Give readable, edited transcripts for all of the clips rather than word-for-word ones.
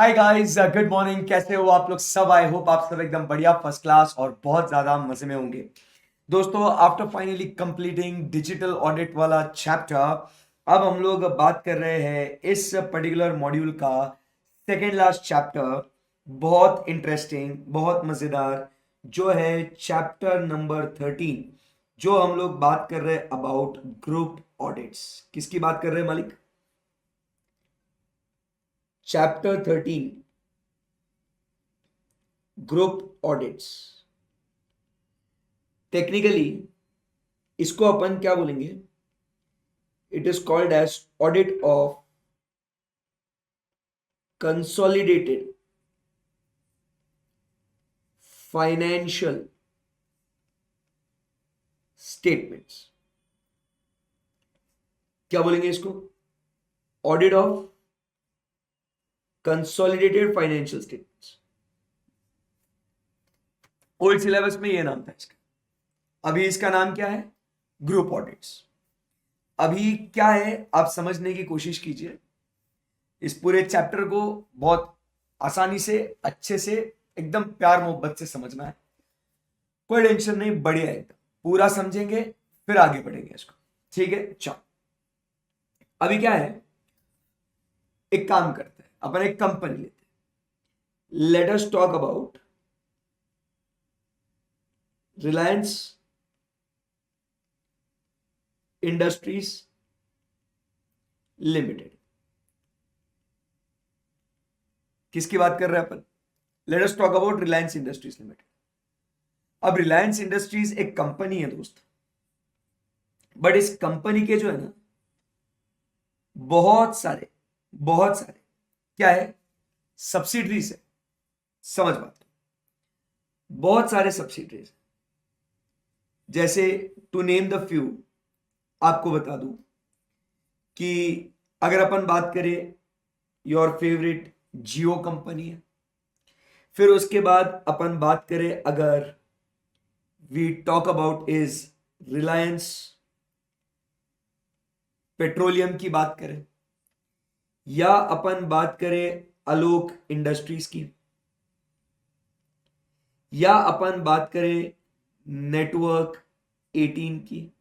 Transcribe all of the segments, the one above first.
Hi guys, good morning. कैसे हो आप लोग सब? आई होप आप सब एकदम बढ़िया, फर्स्ट क्लास और बहुत ज्यादा मजे में होंगे। दोस्तों, after finally completing digital audit वाला चैप्टर, अब हम लोग बात कर रहे हैं इस पर्टिकुलर मॉड्यूल का सेकेंड लास्ट चैप्टर। बहुत इंटरेस्टिंग, बहुत मजेदार, जो है चैप्टर नंबर 13, जो हम लोग बात कर रहे हैं अबाउट ग्रुप ऑडिट्स। किसकी बात कर रहे हैं मालिक? Chapter 13, group audits. टेक्निकली इसको अपन क्या बोलेंगे? It is called as audit of consolidated financial statements. क्या बोलेंगे इसको? Audit of consolidated financial statements. Old syllabus में ये नाम था इसका। अभी इसका नाम क्या है? Group audits. अभी क्या है, आप समझने की कोशिश कीजिए। इस पूरे चैप्टर को बहुत आसानी से, अच्छे से, एकदम प्यार मोहब्बत से समझना है। कोई टेंशन नहीं, बढ़िया है एकदम। पूरा समझेंगे फिर आगे बढ़ेंगे इसको। ठीक है, चलो। अभी क्या है, एक काम करते हैं, अपन एक कंपनी लेते हैं। Let us talk about Reliance Industries Limited. किसकी बात कर रहे हैं अपन? Let us talk about Reliance Industries Limited. अब रिलायंस इंडस्ट्रीज एक कंपनी है दोस्त, बट इस कंपनी के जो है ना, बहुत सारे क्या है, सब्सिडरीज है। समझ बात? बहुत सारे सब्सिडरीज। जैसे टू नेम द फ्यू, आपको बता दूं कि अगर अपन बात करें, योर फेवरेट जियो कंपनी है। फिर उसके बाद अपन बात करें, अगर we talk about is Reliance Petroleum की बात करें, या अपन बात करें आलोक इंडस्ट्रीज की, या अपन बात करें नेटवर्क 18 की।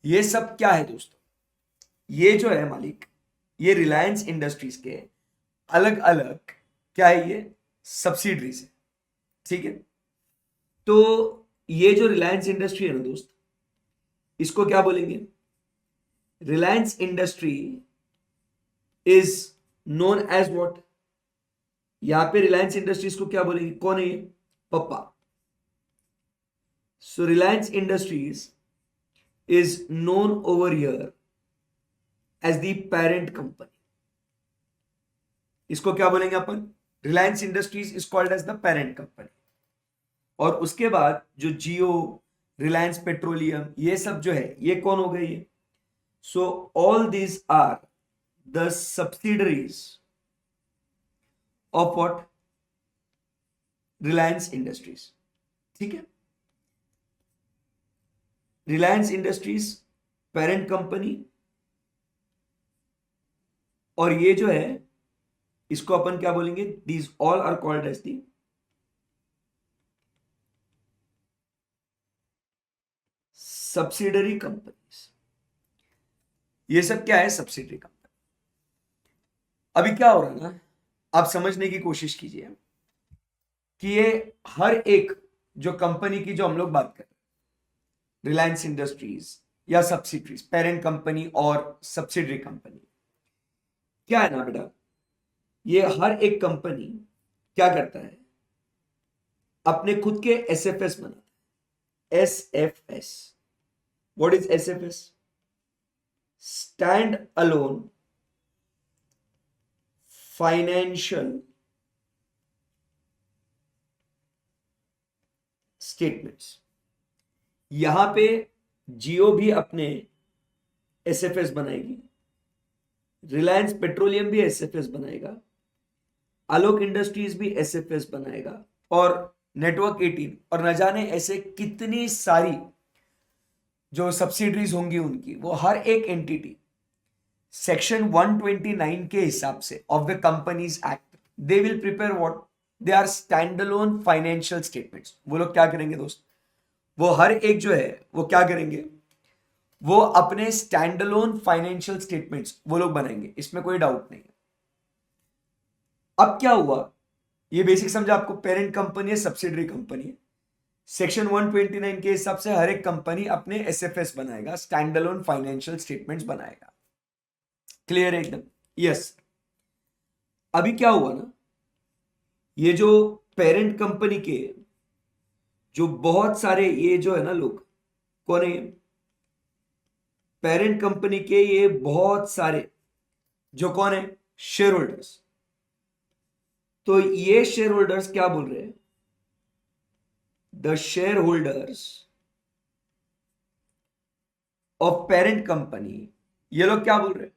ये सब क्या है दोस्तों? ये जो है मालिक, ये रिलायंस इंडस्ट्रीज के अलग अलग क्या है, ये सब्सिडरीज है। ठीक है, तो ये जो रिलायंस इंडस्ट्री है ना दोस्त, इसको क्या बोलेंगे? Reliance industry is known as what? यहां पे रिलायंस इंडस्ट्रीज को क्या बोलेंगे? कौन है ये? पप्पा। So Reliance Industries is known over here as the parent company. इसको क्या बोलेंगे अपन? Reliance Industries is called as the parent company. और उसके बाद जो जियो, रिलायंस पेट्रोलियम, ये सब जो है, ये कौन हो गई? ये so all these are the subsidiaries of what? Reliance Industries. ठीक है, रिलायंस इंडस्ट्रीज पेरेंट कंपनी, और ये जो है, इसको अपन क्या बोलेंगे? These all are called as the subsidiary companies. ये सब क्या है? Subsidiary company. अभी क्या हो रहा है ना, आप समझने की कोशिश कीजिए कि ये हर एक जो कंपनी की जो हम लोग बात कर रहे हैं, रिलायंस इंडस्ट्रीज या सब्सिडरीज, पेरेंट कंपनी और सब्सिडरी कंपनी, क्या है ना बेटा, ये हर एक कंपनी क्या करता है? अपने खुद के एसएफएस बनाता है। SFS, what is SFS? Stand alone financial statements. यहां पे जियो भी अपने एसएफएस बनाएगी, रिलायंस पेट्रोलियम भी एसएफएस बनाएगा, आलोक इंडस्ट्रीज भी एसएफएस बनाएगा, और नेटवर्क 18, और न जाने ऐसे कितनी सारी जो सब्सिडरीज होंगी उनकी, वो हर एक एंटिटी सेक्शन 129 के हिसाब से of the companies act they will prepare what, they are standalone financial statements. वो लोग क्या करेंगे दोस्त, वो हर एक जो है वो क्या करेंगे, वो अपने स्टैंड अलोन फाइनेंशियल स्टेटमेंट्स वो लोग बनाएंगे, इसमें कोई डाउट नहीं है। अब क्या हुआ, ये बेसिक समझा आपको, पेरेंट कंपनी है, सब्सिडरी कंपनी है। सेक्शन 129 के हिसाब से हर एक कंपनी अपने एसएफएस बनाएगा, स्टैंड अलोन फाइनेंशियल स्टेटमेंट्स बनाएगा। क्लियर है एकदम? यस। अभी क्या हुआ ना, ये जो पेरेंट कंपनी के जो बहुत सारे ये जो है ना लोग, कौन है, पेरेंट कंपनी के ये बहुत सारे जो कौन है, शेयर होल्डर्स। तो ये शेयर होल्डर्स क्या बोल रहे हैं, the share holders of parent company, ये लोग क्या बोल रहे हैं,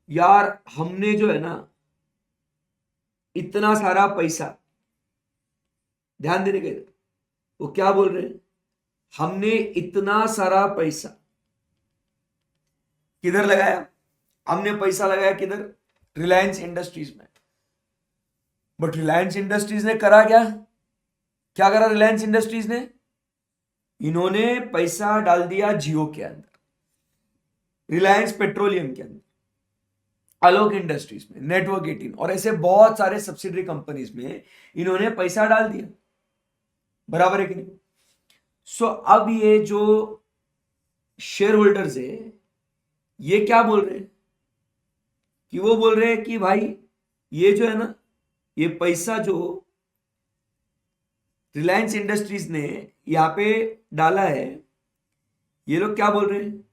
यार हमने जो है ना इतना सारा पैसा, ध्यान देने के, वो क्या बोल रहे हैं, हमने इतना सारा पैसा किधर लगाया, हमने पैसा लगाया किधर, रिलायंस इंडस्ट्रीज में। बट रिलायंस इंडस्ट्रीज ने करा क्या, क्या करा रिलायंस इंडस्ट्रीज ने, इन्होंने पैसा डाल दिया जियो के अंदर, रिलायंस पेट्रोलियम के अंदर, आलोक इंडस्ट्रीज में, नेटवर्क 18 और ऐसे बहुत सारे सब्सिडरी कंपनीज में इन्होंने पैसा डाल दिया। बराबर है कि नहीं? सो अब ये जो शेयर होल्डर्स है ये क्या बोल रहे हैं, कि वो बोल रहे हैं कि भाई ये जो है ना, ये पैसा जो रिलायंस इंडस्ट्रीज ने यहां पे डाला है, ये लोग क्या बोल रहे हैं,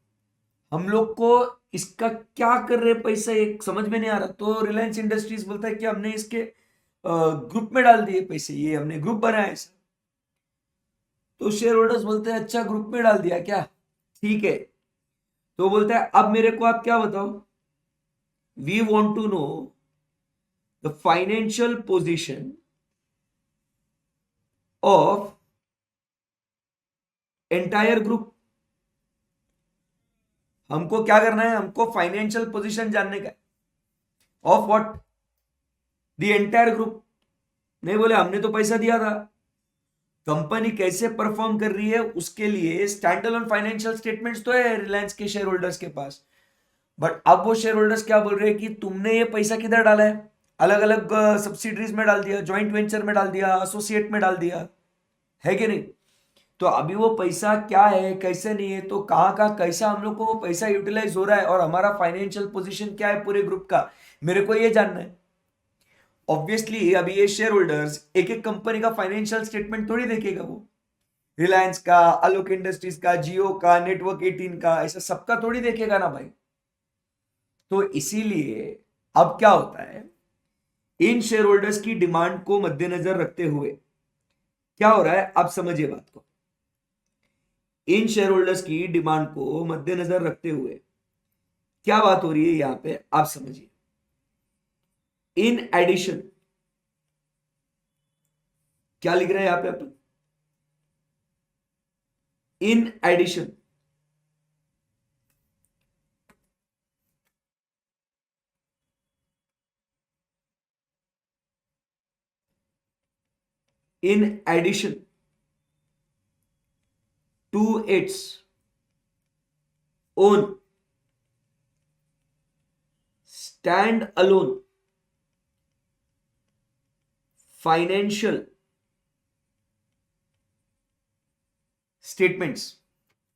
हम लोग को इसका क्या कर रहे पैसा एक समझ में नहीं आ रहा। तो रिलायंस इंडस्ट्रीज बोलता है कि हमने इसके ग्रुप में डाल दिए पैसे, ये हमने ग्रुप बनाया ऐसा। तो शेयर होल्डर्स बोलते हैं अच्छा ग्रुप में डाल दिया क्या, ठीक है। तो बोलता है अब मेरे को आप क्या बताओ, we want to know the financial position of entire group. हमको क्या करना है, हमको फाइनेंशियल पोजीशन जानने का, of what, the entire group. नहीं बोले हमने तो पैसा दिया था, कंपनी कैसे परफॉर्म कर रही है उसके लिए स्टैंड अलोन फाइनेंशियल स्टेटमेंट्स तो है रिलायंस के शेयर होल्डर्स के पास। बट अब वो शेयर होल्डर्स क्या बोल रहे हैं कि तुमने ये पैसा किधर डाला है, अलग अलग सब्सिडरीज में डाल दिया, ज्वाइंट वेंचर में डाल दिया, एसोसिएट में डाल दिया, है कि नहीं। तो अभी वो पैसा क्या है कैसे नहीं है, तो कहाँ का कैसा हम लोग को वो पैसा यूटिलाइज हो रहा है और हमारा फाइनेंशियल पोजीशन क्या है पूरे ग्रुप का, मेरे को ये जानना है। ऑब्वियसली अभी ये शेयर होल्डर्स एक एक कंपनी का फाइनेंशियल स्टेटमेंट थोड़ी देखेगा, वो रिलायंस का, आलोक इंडस्ट्रीज का, जियो का, नेटवर्क 18 का, ऐसा सबका थोड़ी देखेगा ना भाई। तो इसीलिए अब क्या होता है, इन शेयर होल्डर्स की डिमांड को मद्देनजर रखते हुए क्या हो रहा है, आप समझिए बात को। इन शेयर होल्डर्स की डिमांड को मद्देनजर रखते हुए क्या बात हो रही है यहां पे, आप समझिए। इन एडिशन, क्या लिख रहे हैं यहां पे अपन, in addition in addition to its own stand alone financial statements,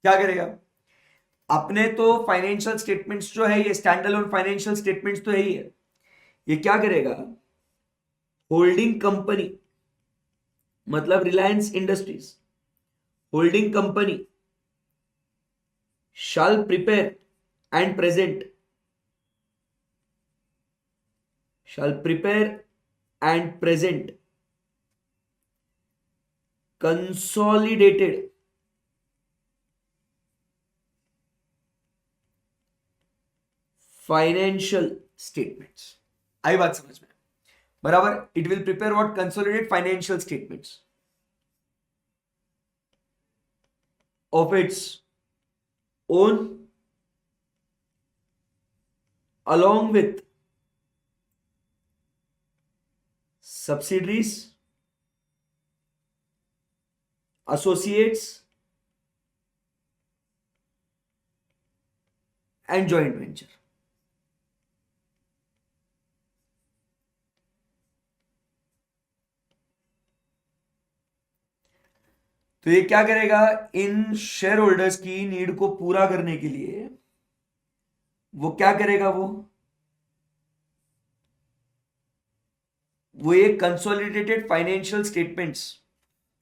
क्या करेगा, अपने तो फाइनेंशियल स्टेटमेंट्स जो है ये स्टैंड अलोन फाइनेंशियल स्टेटमेंट्स तो है ही है, ये क्या करेगा, होल्डिंग कंपनी मतलब Reliance Industries, holding company shall prepare and present, shall prepare and present consolidated financial statements. आई बात समझ में, बराबर। It will prepare what, consolidate financial statements of its own along with subsidiaries, associates and joint venture. तो ये क्या करेगा, इन शेयर होल्डर्स की नीड को पूरा करने के लिए वो क्या करेगा, वो ये कंसोलिडेटेड फाइनेंशियल स्टेटमेंट्स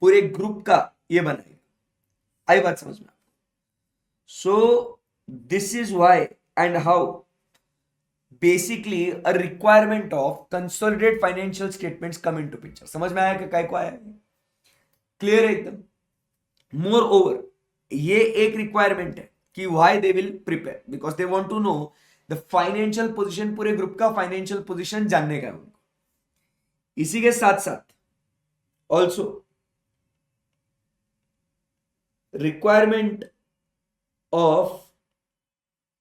पूरे ग्रुप का ये बनाएगा। आई बात समझ में? सो this is why and how basically a requirement of consolidated financial statements come into picture. समझ में आया कि काय को आया? क्लियर है एकदम? मोर ओवर ये एक रिक्वायरमेंट है कि why they will prepare, because they want to know the financial position, पूरे ग्रुप का फाइनेंशियल पोजीशन जानने का है उनको। इसी के साथ साथ ऑल्सो रिक्वायरमेंट ऑफ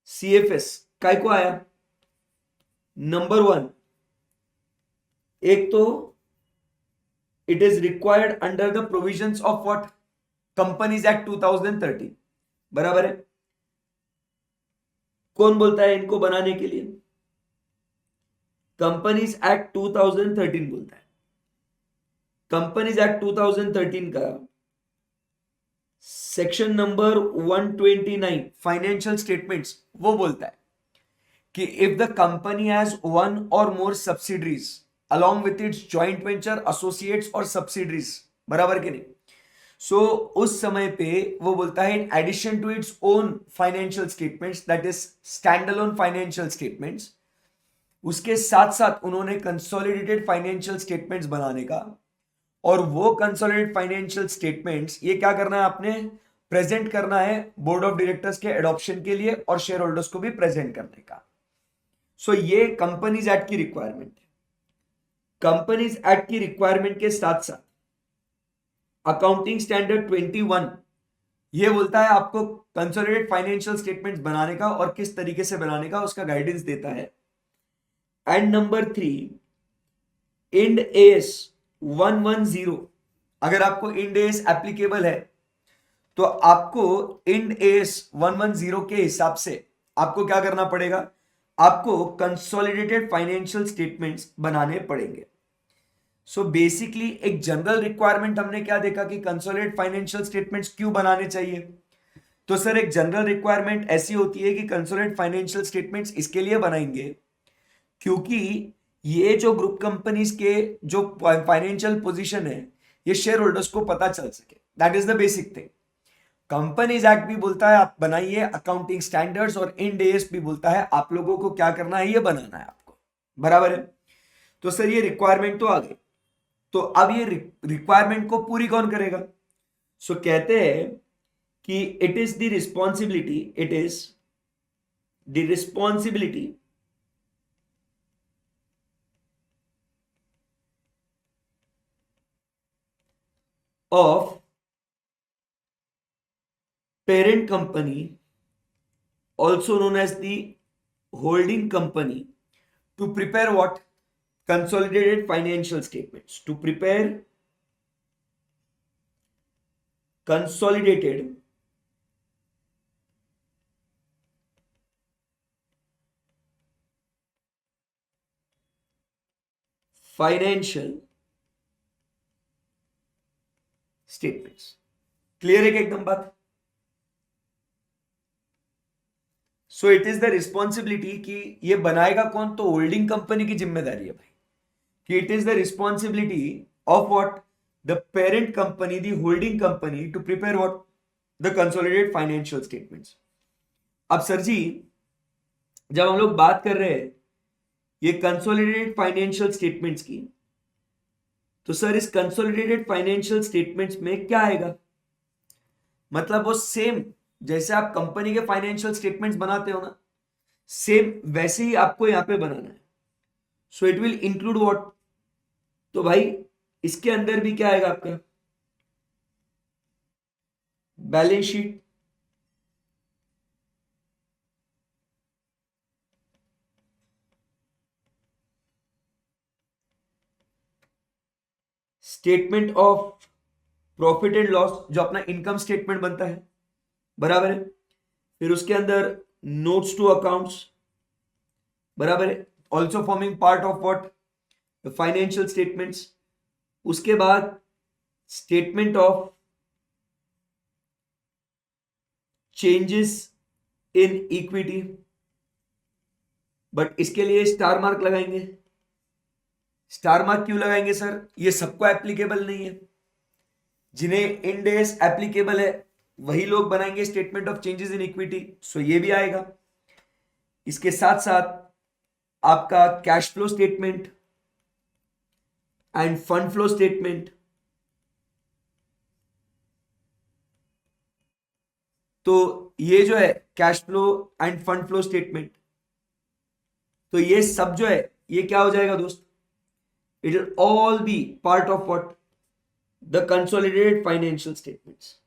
सीएफएस काय को आया? नंबर वन, एक तो it is required under the provisions of what, companies act 2013। बराबर है? कौन बोलता है इनको बनाने के लिए? कंपनीज एक्ट 2013 बोलता है। कंपनीज एक्ट 2013 का सेक्शन नंबर 129 फाइनेंशियल स्टेटमेंट्स वो बोलता है कि if the company has one और मोर subsidiaries along with its joint venture, associates और subsidiaries, बराबर के नहीं? सो उस समय पे वो बोलता है in addition to its own financial statements, that is standalone financial statements, उसके साथ साथ उन्होंने कंसोलिडेटेड फाइनेंशियल स्टेटमेंट्स बनाने का, और वो कंसोलिडेटेड फाइनेंशियल स्टेटमेंट्स ये क्या करना है आपने? प्रेजेंट करना है बोर्ड ऑफ डायरेक्टर्स के एडॉप्शन के लिए और शेयर होल्डर्स को भी प्रेजेंट करने का। सो ये कंपनीज एक्ट की रिक्वायरमेंट है। कंपनीज एक्ट की रिक्वायरमेंट के साथ साथ अकाउंटिंग स्टैंडर्ड 21 ये बोलता है आपको कंसोलिडेटेड फाइनेंशियल स्टेटमेंट्स बनाने का और किस तरीके से बनाने का उसका गाइडेंस देता है। एंड नंबर 3, इंड एस 110, अगर आपको इंड एस एप्लीकेबल है तो आपको इंड एस 110 के हिसाब से आपको क्या करना पड़ेगा? आपको कंसोलिडेटेड फाइनेंशियल स्टेटमेंट्स बनाने पड़ेंगे। सो बेसिकली एक जनरल रिक्वायरमेंट हमने क्या देखा कि कंसोलिडेटेड फाइनेंशियल स्टेटमेंट्स क्यों बनाने चाहिए। तो सर एक जनरल रिक्वायरमेंट ऐसी होती है कि कंसोलिडेटेड फाइनेंशियल स्टेटमेंट्स इसके लिए बनाएंगे क्योंकि ये जो ग्रुप कंपनीज के जो फाइनेंशियल पोजीशन है ये शेयर होल्डर्स को पता चल सके। That is the basic thing. Companies act भी बोलता है आप बनाइए अकाउंटिंग स्टैंडर्ड्स, और इंड एस भी बोलता है आप लोगों को क्या करना है, ये बनाना है आपको। बराबर है? तो सर ये रिक्वायरमेंट तो आ गई, तो अब ये रिक्वायरमेंट को पूरी कौन करेगा? सो कहते हैं कि it is the responsibility, it is the responsibility of parent company, also known as the holding company, to prepare what? Consolidated financial statements. To prepare consolidated financial statements. Clear है कि एकदम बात? सो इट इज द रिस्पॉन्सिबिलिटी कि ये बनाएगा कौन? तो holding company की जिम्मेदारी है भाई, कि it is the responsibility of what? The parent company, the holding company, to prepare what? The consolidated financial statements. अब सर जी जब हम लोग बात कर रहे हैं ये कंसोलिडेटेड फाइनेंशियल स्टेटमेंट्स की, तो सर इस कंसोलिडेटेड फाइनेंशियल स्टेटमेंट्स में क्या आएगा? मतलब वो सेम जैसे आप कंपनी के फाइनेंशियल स्टेटमेंट्स बनाते हो ना, सेम वैसे ही आपको यहां पे बनाना है। So it will include what? तो भाई इसके अंदर भी क्या आएगा आपका? Balance sheet, statement of profit and loss, जो अपना इनकम स्टेटमेंट बनता है, बराबर है। फिर उसके अंदर नोट्स टू अकाउंट्स, बराबर है, also forming part of what, financial statements. उसके बाद statement of changes in equity, but इसके लिए स्टार मार्क लगाएंगे। स्टार मार्क क्यों लगाएंगे सर? ये सबको एप्लीकेबल नहीं है, जिन्हें इंड एस एप्लीकेबल है वही लोग बनाएंगे statement of changes in equity, so ये भी आएगा। इसके साथ साथ आपका cash flow statement and fund flow statement, तो ये जो है cash flow and fund flow statement, तो ये सब जो है ये क्या हो जाएगा दोस्त? It will all B part of what, the consolidated financial statements.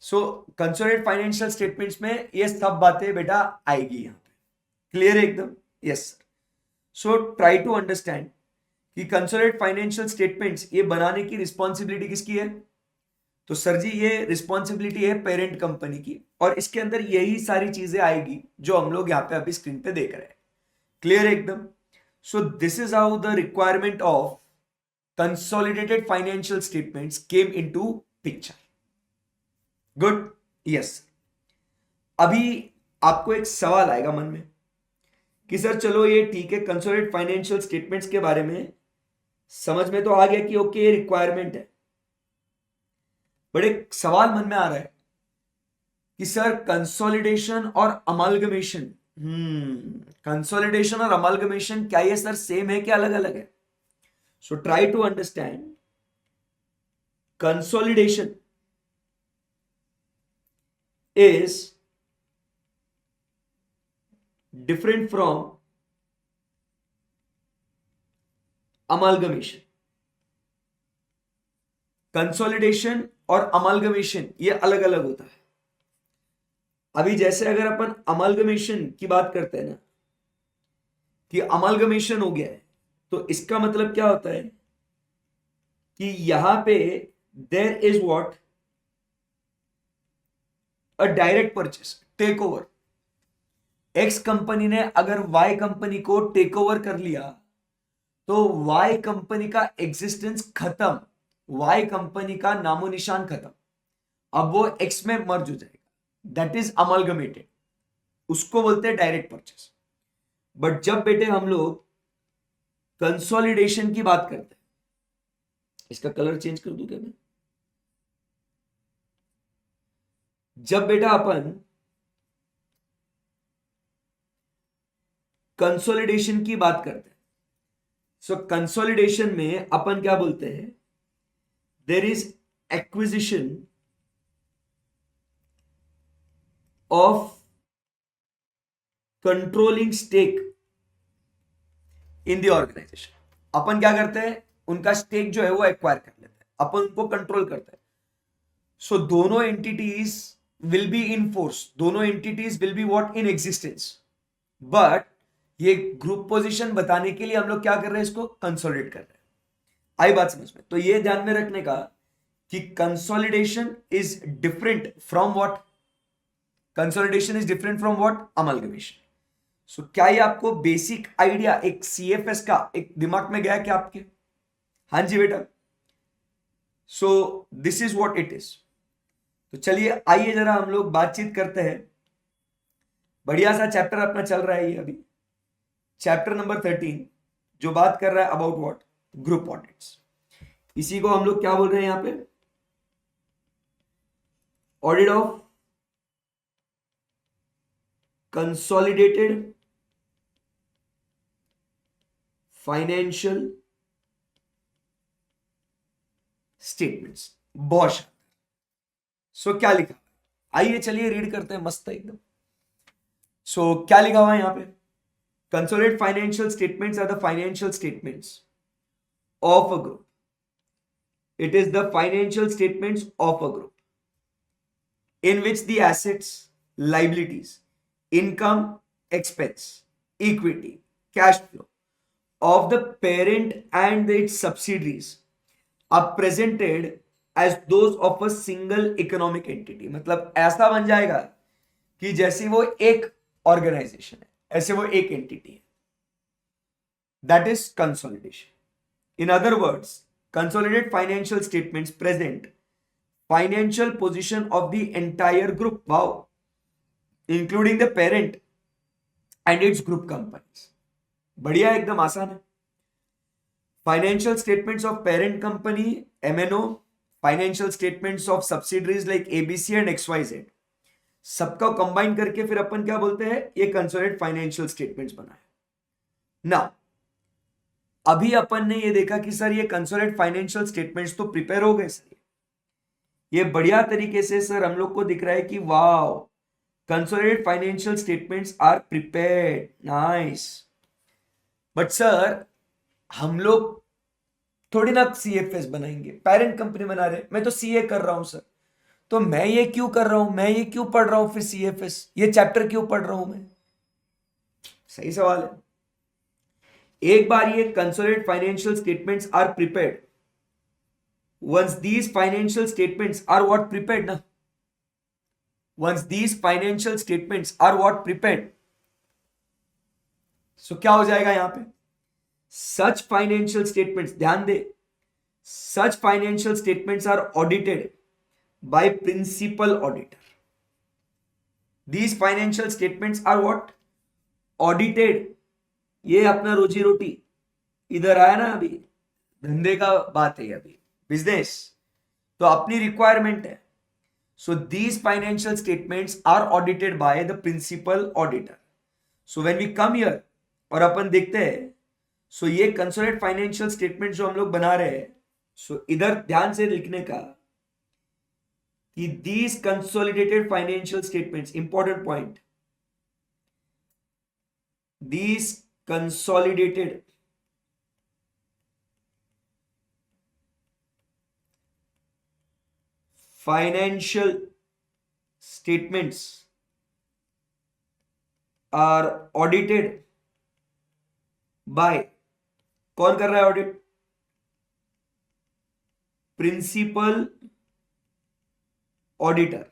So consolidated financial statements में ये सब बातें बेटा आएगी यहां पे, क्लियर है एकदम? Yes sir. So try to understand कि कंसोलिडेटेड फाइनेंशियल स्टेटमेंट्स ये बनाने की रिस्पॉन्सिबिलिटी किसकी है? तो सर जी ये रिस्पॉन्सिबिलिटी है पेरेंट कंपनी की, और इसके अंदर यही सारी चीजें आएगी जो हम लोग यहाँ पे अभी स्क्रीन पे देख रहे हैं, क्लियर है एकदम? सो this is how the requirement of consolidated financial statements came into picture. Good, yes. अभी आपको एक सवाल आएगा मन में कि सर चलो ये ठीक है, कंसोलिडेटेड फाइनेंशियल स्टेटमेंट्स के बारे में समझ में तो आ गया कि ओके ये रिक्वायरमेंट है, बट एक सवाल मन में आ रहा है कि सर कंसोलिडेशन और अमालगमेशन, कंसोलिडेशन और अमालगमेशन क्या ये सर सेम है क्या अलग अलग है? So try to understand. Consolidation is different from amalgamation. Consolidation और अमालगमेशन ये अलग अलग होता है। अभी जैसे अगर अपन अमालगमेशन की बात करते हैं ना, कि अमालगमेशन हो गया है, तो इसका मतलब क्या होता है कि यहां पे there is what, a direct purchase, take over. X company ने अगर वाई कंपनी को टेक ओवर कर लिया, तो वाई कंपनी का एग्जिस्टेंस खत्म, वाई कंपनी का नामो निशान खत्म, अब वो एक्स में मर्ज हो जाएगा, दैट इज अमलगमेटेड, उसको बोलते हैं डायरेक्ट परचेस। बट जब बेटे हम लोग कंसोलिडेशन की बात करते हैं, इसका कलर चेंज कर दूं क्या मैं? जब बेटा अपन कंसोलिडेशन की बात करते हैं, सो कंसोलिडेशन में अपन क्या बोलते हैं? There is acquisition of controlling stake in the organisation. अपन क्या करते हैं? उनका स्टेक जो है वो एक्वायर कर लेते हैं, अपन उनको कंट्रोल करते हैं। सो दोनों entities will be in force, दोनों entities will be what, in existence, but ये ग्रुप पोजीशन बताने के लिए हम लोग क्या कर रहे हैं? इसको कंसोलिडेट कर रहे हैं। आई बात समझ में? तो ये ध्यान में रखने का कि consolidation is different from what, consolidation is different from what, amalgamation. So क्या ये आपको बेसिक आइडिया एक सीएफएस का एक दिमाग में गया क्या आपके? हाँ जी बेटा। सो this is what it is. तो चलिए आइए जरा हम लोग बातचीत करते हैं। बढ़िया सा चैप्टर अपना चल रहा है ये अभी, चैप्टर नंबर 13, जो बात कर रहा है अबाउट व्हाट, ग्रुप ऑडिट्स। इसी को हम लोग क्या बोल रहे हैं यहां पे? Audit of consolidated financial statements. बहुत शानदार। सो क्या लिखा? आइए चलिए रीड करते हैं, मस्त है एकदम। सो क्या लिखा हुआ है यहां पे? Consolidated financial statements are the financial statements of a group. It is the financial statements of a group in which the assets, liabilities, income expense, equity, cash flow of the parent and its subsidiaries are presented as those of a single economic entity. मतलब ऐसा बन जाएगा कि जैसे वो एक organisation है, ऐसे वो एक एंटिटी है. That is consolidation. In other words, consolidated financial statements present financial position of the entire group. Wow. Including the parent and its group companies. बढ़िया, एकदम आसान है. Financial statements of parent company MNO, financial statements of subsidiaries like ABC and XYZ, सबका combine करके फिर अपन क्या बोलते हैं, ये कंसोलिडेटेड फाइनेंशियल स्टेटमेंट्स बनाए. नाउ अभी अपन ने ये देखा कि सर ये कंसोलिडेटेड फाइनेंशियल स्टेटमेंट्स तो प्रिपेयर हो गए सर, ये बढ़िया तरीके से सर हम लोग को दिख रहा है कि wow, consolidated financial statements are prepared, nice. But sir हम लोग थोड़ी ना सीएफएस बनाएंगे, पेरेंट कंपनी बना रहे, मैं तो सीए कर रहा हूं सर, तो मैं ये क्यों कर रहा हूं, मैं ये क्यों पढ़ रहा हूं, फिर सीएफएस ये चैप्टर क्यों पढ़ रहा हूं मैं. सही सवाल है. एक बार ये consolidated financial statements are prepared, once these financial statements are what prepared na, once these financial statements are what prepared, so क्या हो जाएगा यहां पे, such financial statements, ध्यान दे, such financial statements are audited by principal auditor. These financial statements are what audited. ये अपना रोजी रोटी इधर आया ना, अभी धंधे का बात है, अभी बिजनेस, तो अपनी रिक्वायरमेंट है. So these financial statements are audited by the principal auditor. So when we come here और अपन देखते हैं, सो ये कंसोलिडेटेड फाइनेंशियल स्टेटमेंट जो हम लोग बना रहे हैं, सो इधर ध्यान से लिखने का कि these consolidated financial statements, important point, these consolidated financial statements are audited by, कौन कर रहा है ऑडिट, प्रिंसिपल ऑडिटर.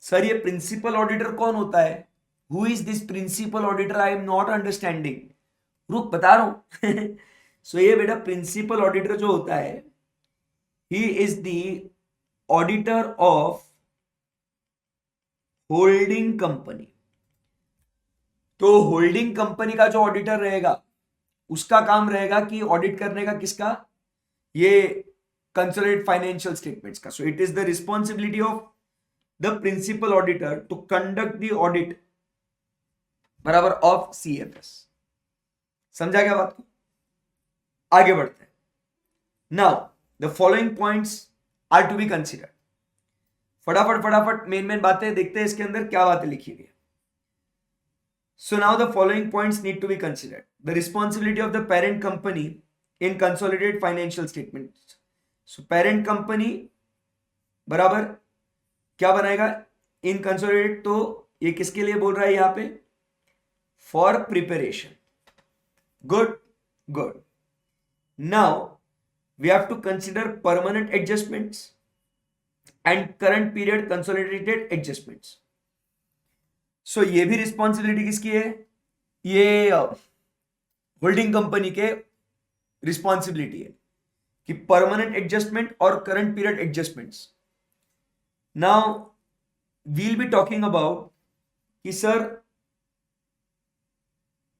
सर ये प्रिंसिपल ऑडिटर कौन होता है, who is this principle auditor, I am not understanding. रुक बता रहा हूं. सो ये बेटा प्रिंसिपल ऑडिटर जो होता है, he is the auditor of holding company. तो होल्डिंग कंपनी का जो ऑडिटर रहेगा, उसका काम रहेगा कि ऑडिट करने का किसका, ये कंसोलिडेटेड फाइनेंशियल स्टेटमेंट्स का. So it is the responsibility of the principal auditor to conduct the audit बराबर ऑफ सीएफएस. समझा क्या बात को, आगे बढ़ते हैं. Now the following points are to be considered. फटाफट फटाफट मेन बातें देखते हैं इसके अंदर क्या बातें लिखी गई. So now the following points need to be considered. The responsibility of the parent company in consolidated financial statements. So parent company बराबर क्या बनाएगा इन कंसोलिडेटेड, तो ये किसके लिए बोल रहा है यहां पे, for preparation. Good good. Now we have to consider permanent adjustments and current period consolidated adjustments. So ये भी रिस्पॉन्सिबिलिटी किसकी है, ये होल्डिंग कंपनी के रिस्पॉन्सिबिलिटी है कि परमानेंट एडजस्टमेंट और current period adjustments. Now we'll be talking about कि sir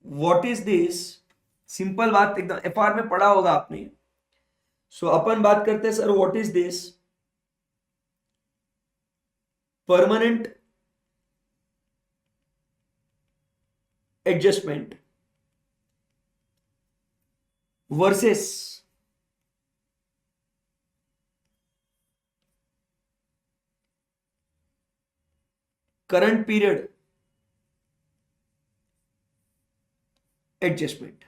what is this, simple बात एकदम, एफआर में पढ़ा होगा आपने. सो अपन बात करते हैं sir what is this permanent adjustment versus current period adjustment.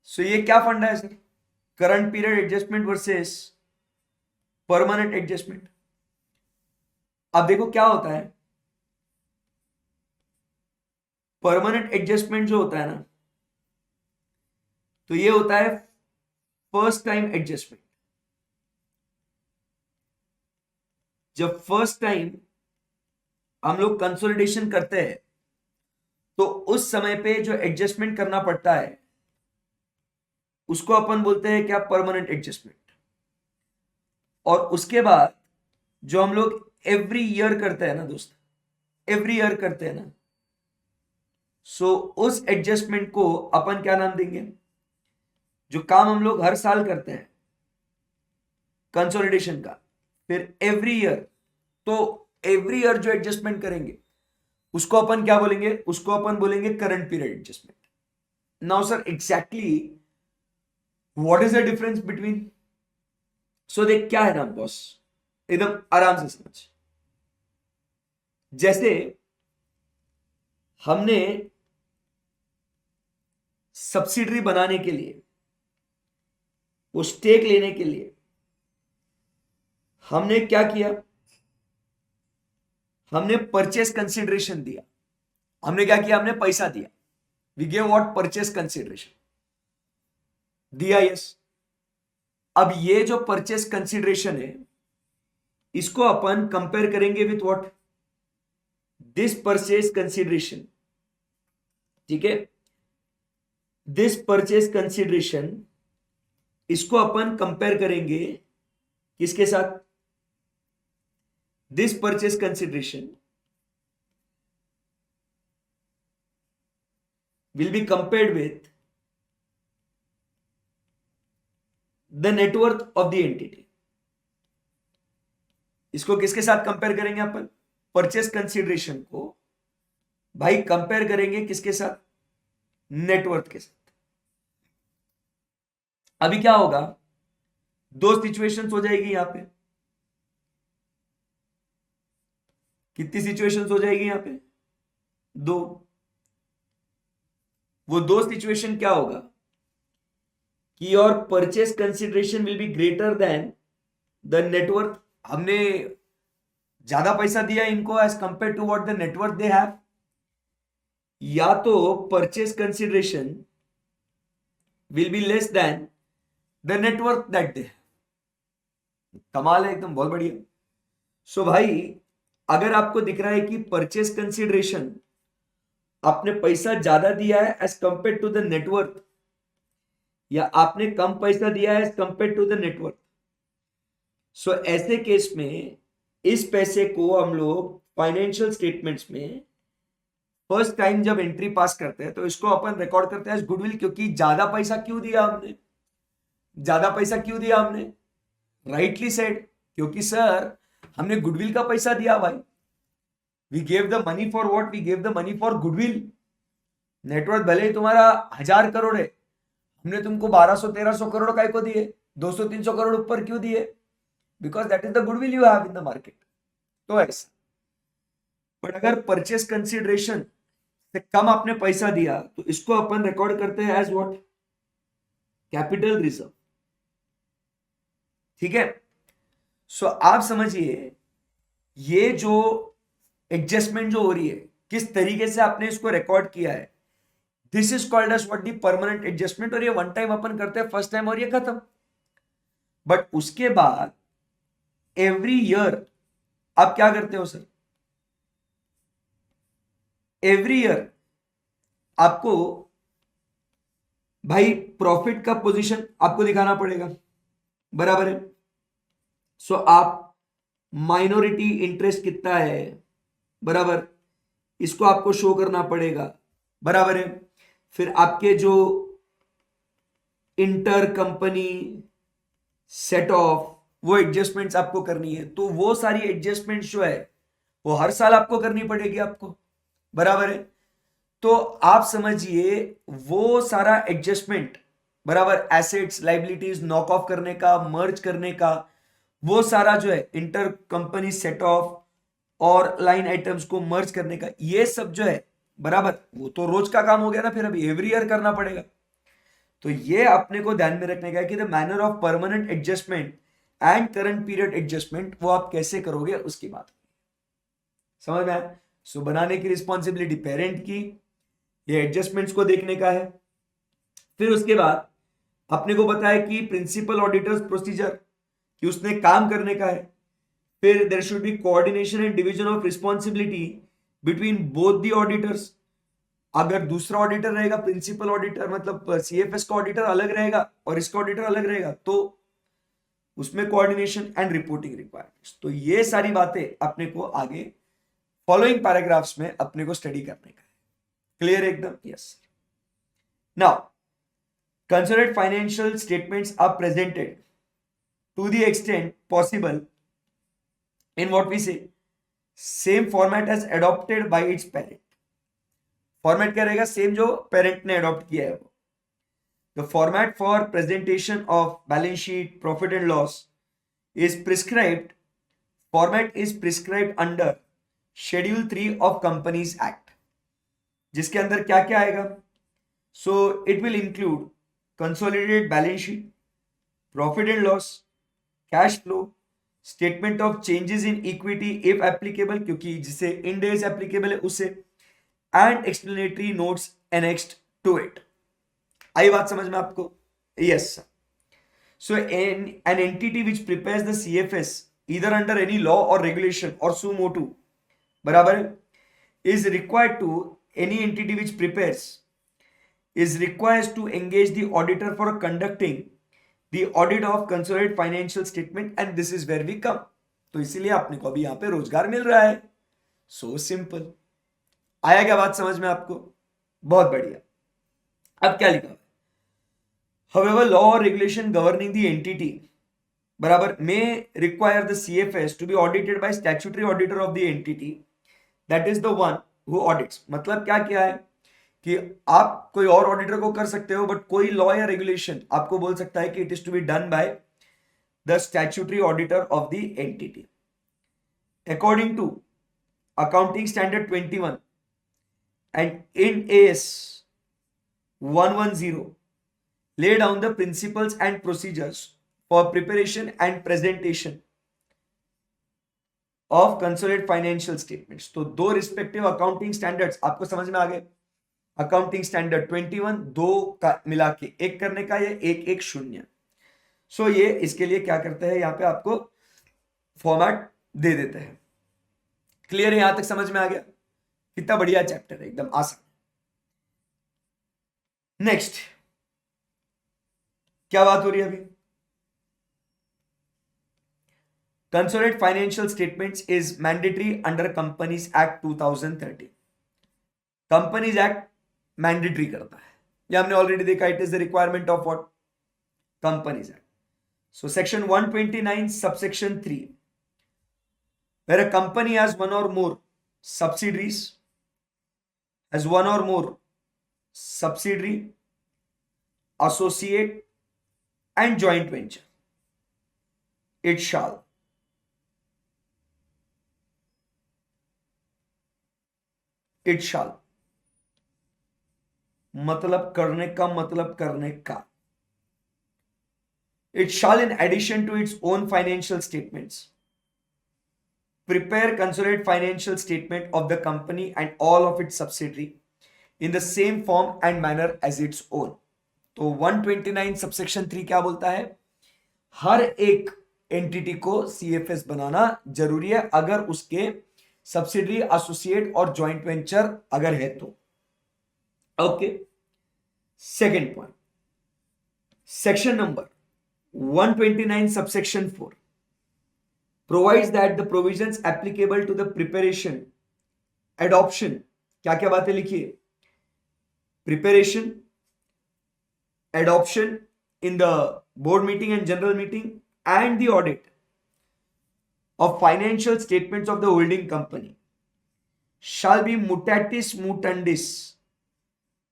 So ये क्या फंडा है sir, current period adjustment versus permanent adjustment. अब देखो क्या होता है, परमानेंट एडजस्टमेंट जो होता है ना, तो ये होता है फर्स्ट टाइम एडजस्टमेंट। जब फर्स्ट टाइम हम लोग कंसोलिडेशन करते हैं तो उस समय पे जो एडजस्टमेंट करना पड़ता है उसको अपन बोलते हैं क्या, परमानेंट एडजस्टमेंट। और उसके बाद जो हम लोग एवरी ईयर करते हैं ना दोस्त, एवरी ईयर करते हैं ना, सो उस एडजस्टमेंट को अपन क्या नाम देंगे, जो काम हम लोग हर साल करते हैं कंसोलिडेशन का, फिर एवरी ईयर, तो एवरी ईयर जो एडजस्टमेंट करेंगे उसको अपन क्या बोलेंगे, उसको अपन बोलेंगे current period adjustment. Now sir exactly what is the difference between, so देख क्या है ना बॉस, एकदम आराम से समझ। जैसे हमने सब्सिडरी बनाने के लिए, वो स्टेक लेने के लिए हमने क्या किया, हमने परचेस कंसिडरेशन दिया। हमने क्या किया, हमने पैसा दिया। We gave what, purchase consideration दिया, यस। अब ये जो परचेस कंसिडरेशन है इसको अपन कंपेयर करेंगे with what, this purchase consideration. ठीक है, दिस परचेस कंसिडरेशन इसको अपन कंपेयर करेंगे किसके साथ, this purchase consideration will be compared with the net worth of the entity। इसको किसके साथ कंपेयर करेंगे अपन, परचेस कंसिडरेशन को भाई कंपेयर करेंगे किसके साथ, नेटवर्थ के साथ। अभी क्या होगा, दो सिचुएशंस हो जाएगी यहां पे। कितनी सिचुएशंस हो जाएगी यहां पे, दो। वो दो सिचुएशन क्या होगा कि your purchase consideration will be greater than the net worth. हमने ज्यादा पैसा दिया इनको as compare to what the net worth they have, या तो purchase consideration will be less than the net worth that they have. कमाल है एकदम, बहुत बढ़िया। सो भाई अगर आपको दिख रहा है कि परचेस कंसिडरेशन आपने पैसा ज्यादा दिया है as compare to the net worth, या आपने कम पैसा दिया है as compare to the net worth, so ऐसे केस में इस पैसे को हम लोग फाइनेंशियल स्टेटमेंट्स में फर्स्ट टाइम जब एंट्री पास करते हैं तो इसको अपन रिकॉर्ड करते हैं एज गुडविल। क्योंकि ज्यादा पैसा क्यों दिया हमने, ज्यादा पैसा क्यों दिया हमने, राइटली सेड, क्योंकि सर हमने गुडविल का पैसा दिया भाई। We gave the money for what, we gave the money for goodwill. Net worth भले ही तुम्हारा 1000 करोड़ है, हमने तुमको 1200-1300 करोड़ काय को दिए, 200-300 करोड़ ऊपर क्यों दिए, because that is the goodwill you have in the market. तो ऐसा, बट अगर परचेस कंसिडरेशन से कम आपने पैसा दिया तो इसको अपन रिकॉर्ड करते हैं एज व्हाट, कैपिटल रिजर्व। ठीक है, सो आप समझिए ये जो एडजस्टमेंट जो हो रही है, किस तरीके से आपने इसको रिकॉर्ड किया है, this is called as what, the permanent adjustment. और ये वन टाइम अपन करते हैं फर्स्ट टाइम और ये खत्म। बट उसके बाद एवरी ईयर आप क्या करते हो सर, एवरी ईयर आपको भाई प्रॉफिट का पोजीशन आपको दिखाना पड़ेगा, बराबर है। सो आप माइनॉरिटी इंटरेस्ट कितना है, बराबर, इसको आपको शो करना पड़ेगा, बराबर है। फिर आपके जो इंटर कंपनी सेट ऑफ वो एडजस्टमेंट्स आपको करनी है, तो वो सारी एडजस्टमेंट्स जो है वो हर साल आपको करनी पड़ेगी आपको, बराबर है। तो आप समझिए वो सारा एडजस्टमेंट, बराबर, एसेट्स लाइबिलिटीज नॉक ऑफ करने का, मर्ज करने का, वो सारा जो है इंटर कंपनी सेट ऑफ और लाइन आइटम्स को मर्ज करने का, ये सब जो है, बराबर, वो तो रोज का काम हो गया ना, फिर अभी एवरी ईयर करना पड़ेगा। तो ये अपने को ध्यान में रखने का है कि the manner of permanent adjustment and current period adjustment वो आप कैसे करोगे उसकी बात समझ में आया। सो बनाने की रिस्पॉन्सिबिलिटी पेरेंट की, ये एडजस्टमेंट्स को देखने का है। फिर उसके बाद अपने को पता है कि प्रिंसिपल ऑडिटर्स प्रोसीजर कि उसने काम करने का है। फिर there should be coordination and division of responsibility between both the auditors. अगर दूसरा ऑडिटर रहेगा प्रिंसिपल ऑडिटर मतलब सीएफएस का ऑडिटर अलग रहेगा और इसका ऑडिटर अलग रहेगा तो उसमें कोऑर्डिनेशन एंड रिपोर्टिंग रिक्वायरमेंट्स। तो ये सारी बातें अपने को आगे फॉलोइंग पैराग्राफ्स में अपने को स्टडी करने का है। क्लियर एकदम? Yes. Now consolidated financial statements are presented to the extent possible in what we say same format as adopted by its parent। Format क्या रहेगा? सेम जो पेरेंट ने अडॉप्ट किया है वो। The format for presentation of balance sheet profit and loss is prescribed format is prescribed under schedule 3 of companies act, जिसके अंदर क्या क्या आएगा? So it will include consolidated balance sheet, profit and loss, cash flow, statement of changes in equity if applicable क्योंकि जिसे Ind AS applicable है उससे, and explanatory notes annexed to it। आई बात समझ में आपको? Yes sir। So an entity which prepares the CFS either under any law or regulation or suo motu बराबर है is required to any entity which prepares is required to engage the auditor for conducting the audit of consolidated financial statement and this is where we come। तो इसीलिए आपने को अभी यहां पे रोजगार मिल रहा है। So simple. आया क्या बात समझ में आपको? बहुत बढ़िया। अब क्या लिखा है? However, law or regulation governing the entity बराबर may require the CFS to be audited by statutory auditor of the entity that is the one who audits। मतलब क्या किया है कि आप कोई और ऑडिटर को कर सकते हो बट कोई लॉ या रेगुलेशन आपको बोल सकता है कि it is to be done by the statutory auditor of the entity according to accounting standard 21 and in S 110 lay down the principles and procedures for preparation and presentation of consolidated financial statements। तो दो respective accounting standards आपको समझ में आ गए। Accounting standard 21 दो का मिला के एक करने का, ये एक एक शून्य। सो ये इसके लिए क्या करते हैं, यहां पे आपको फॉर्मेट दे देते हैं। क्लियर है? यहां तक समझ में आ गया? कितना बढ़िया चैप्टर है, एकदम आसान। नेक्स्ट क्या बात हो रही है अभी? Consolidated financial statements is mandatory under companies act 2013। Companies act mandatory करता है, ये हमने ऑलरेडी देखा। It is the requirement of what? Companies act. So section 129 subsection 3 where a company has one or more subsidiaries, has one or more subsidiary, associate and joint venture, it shall मतलब करने का, मतलब करने का। It shall in addition to its own financial statements prepare consolidated financial statement of the company and all of its subsidiary in the same form and manner as its own। तो 129 subsection 3 क्या बोलता है? हर एक entity को CFS बनाना जरूरी है अगर उसके सब्सिडरी, एसोसिएट और जॉइंट वेंचर अगर है तो। Okay. Second point, section number 129 subsection 4 provides that the provisions applicable to the preparation, adoption, क्या क्या बातें लिखिए? Preparation, adoption in the board meeting and general meeting and the audit of financial statements of the holding company shall be mutatis mutandis।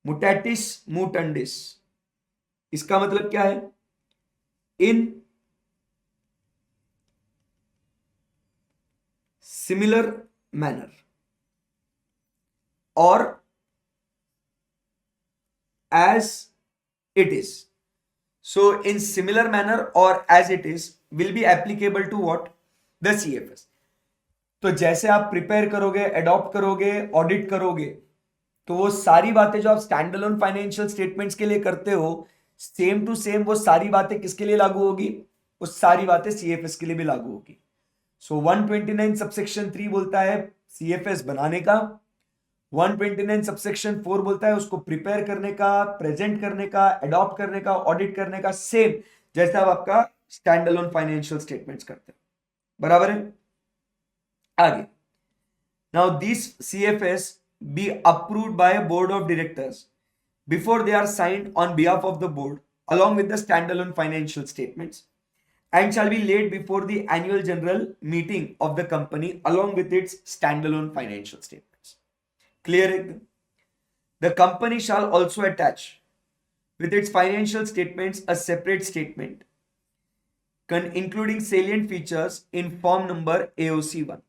mutatis mutandis इसका मतलब क्या है? in similar manner or as it is। so in similar manner or as it is will be applicable to what, the CFS. तो जैसे आप prepare करोगे, adopt करोगे, audit करोगे, तो वो सारी बातें जो आप स्टैंड अलोन फाइनेंशियल स्टेटमेंट्स के लिए करते हो, सेम टू सेम वो सारी बातें किसके लिए लागू होगी, वो सारी बातें सीएफएस के लिए भी लागू होगी। सो 129 सबसेक्शन 3 बोलता है सीएफएस बनाने का, 129 सबसेक्शन 4 बोलता है उसको प्रिपेयर करने का, प्रेजेंट करने का, अडॉप्ट करने का, ऑडिट करने का, सेम जैसे आप आपका स्टैंड अलोन फाइनेंशियल स्टेटमेंट्स करते हो, बराबर है। आगे, now these CFS be approved by a board of directors before they are signed on behalf of the board along with the standalone financial statements and shall be laid before the annual general meeting of the company along with its standalone financial statements. Clear? The company shall also attach with its financial statements a separate statement including salient features in form number AOC1.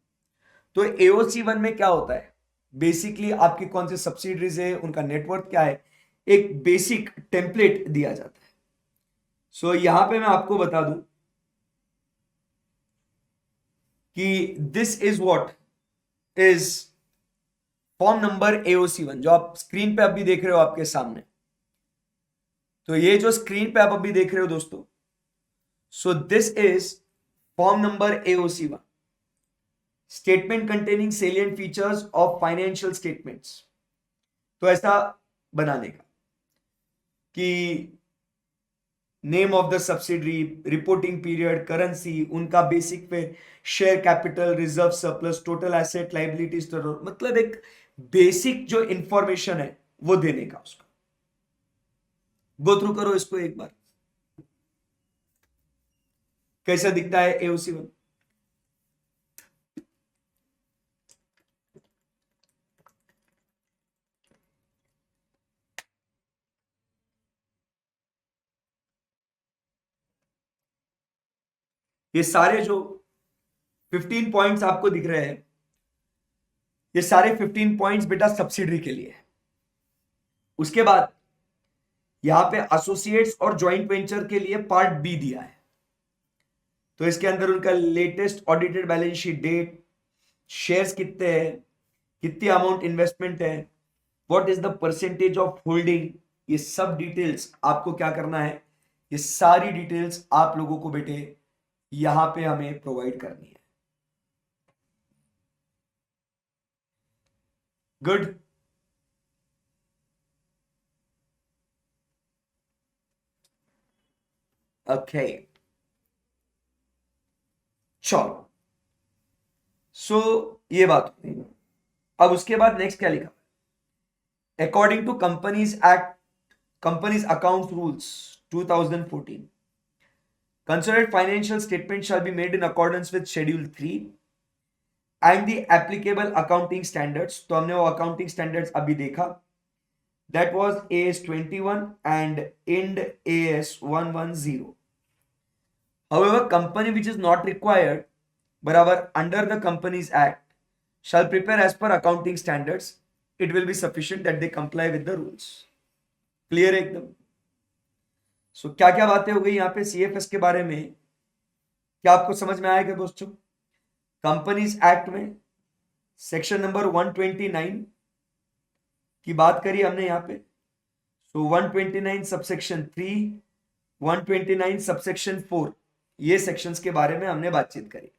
तो AOC1 में क्या होता है, basically आपकी कौन सी subsidiaries है, उनका network क्या है, एक बेसिक टेम्पलेट दिया जाता है। सो यहां पे मैं आपको बता दूं कि this is what is form number AOC1 जो आप स्क्रीन पे अभी देख रहे हो आपके सामने। तो ये जो स्क्रीन पे आप अभी देख रहे हो दोस्तों, सो this is form number AOC1, statement containing salient features of financial statements. तो ऐसा बनाने का कि name of the subsidiary, reporting period, currency, उनका बेसिक पे share capital, reserve surplus, total asset, liabilities, मतलब एक बेसिक जो इंफॉर्मेशन है वो देने का। उसका गो थ्रू करो इसको एक बार, कैसा दिखता है AOC1। ये सारे जो 15 पॉइंट्स आपको दिख रहे हैं, ये सारे 15 पॉइंट्स बेटा सब्सिडरी के लिए है। उसके बाद यहां पे एसोसिएट्स और ज्वाइंट वेंचर के लिए पार्ट बी दिया है। तो इसके अंदर उनका latest audited balance sheet date, shares कितने हैं, कितनी अमाउंट इन्वेस्टमेंट है, what is the percentage of holding, ये सब डिटेल्स आपको क्या करना है, ये सारी डिटेल्स आप लोगों को बेटे यहां पे हमें प्रोवाइड करनी है। गुड। ओके, चलो, सो ये बात हुई। अब उसके बाद नेक्स्ट क्या लिखा, according to companies act, companies account rules 2014, consolidated financial statement shall be made in accordance with schedule 3 and the applicable accounting standards। तो हमने वो accounting standards अभी देखा, that was AS 21 and IND AS 110। however company which is not required बराबर under the companies act shall prepare as per accounting standards, it will be sufficient that they comply with the rules। Clear है एकदम। सो क्या क्या बातें हो गई यहाँ पे सीएफएस के बारे में, क्या आपको समझ में आएगा दोस्तों। कंपनीज एक्ट में सेक्शन नंबर 129 की बात करी हमने यहाँ पे। सो 129 सबसेक्शन 3, 129 सबसेक्शन 4, ये सेक्शंस के बारे में हमने बातचीत करी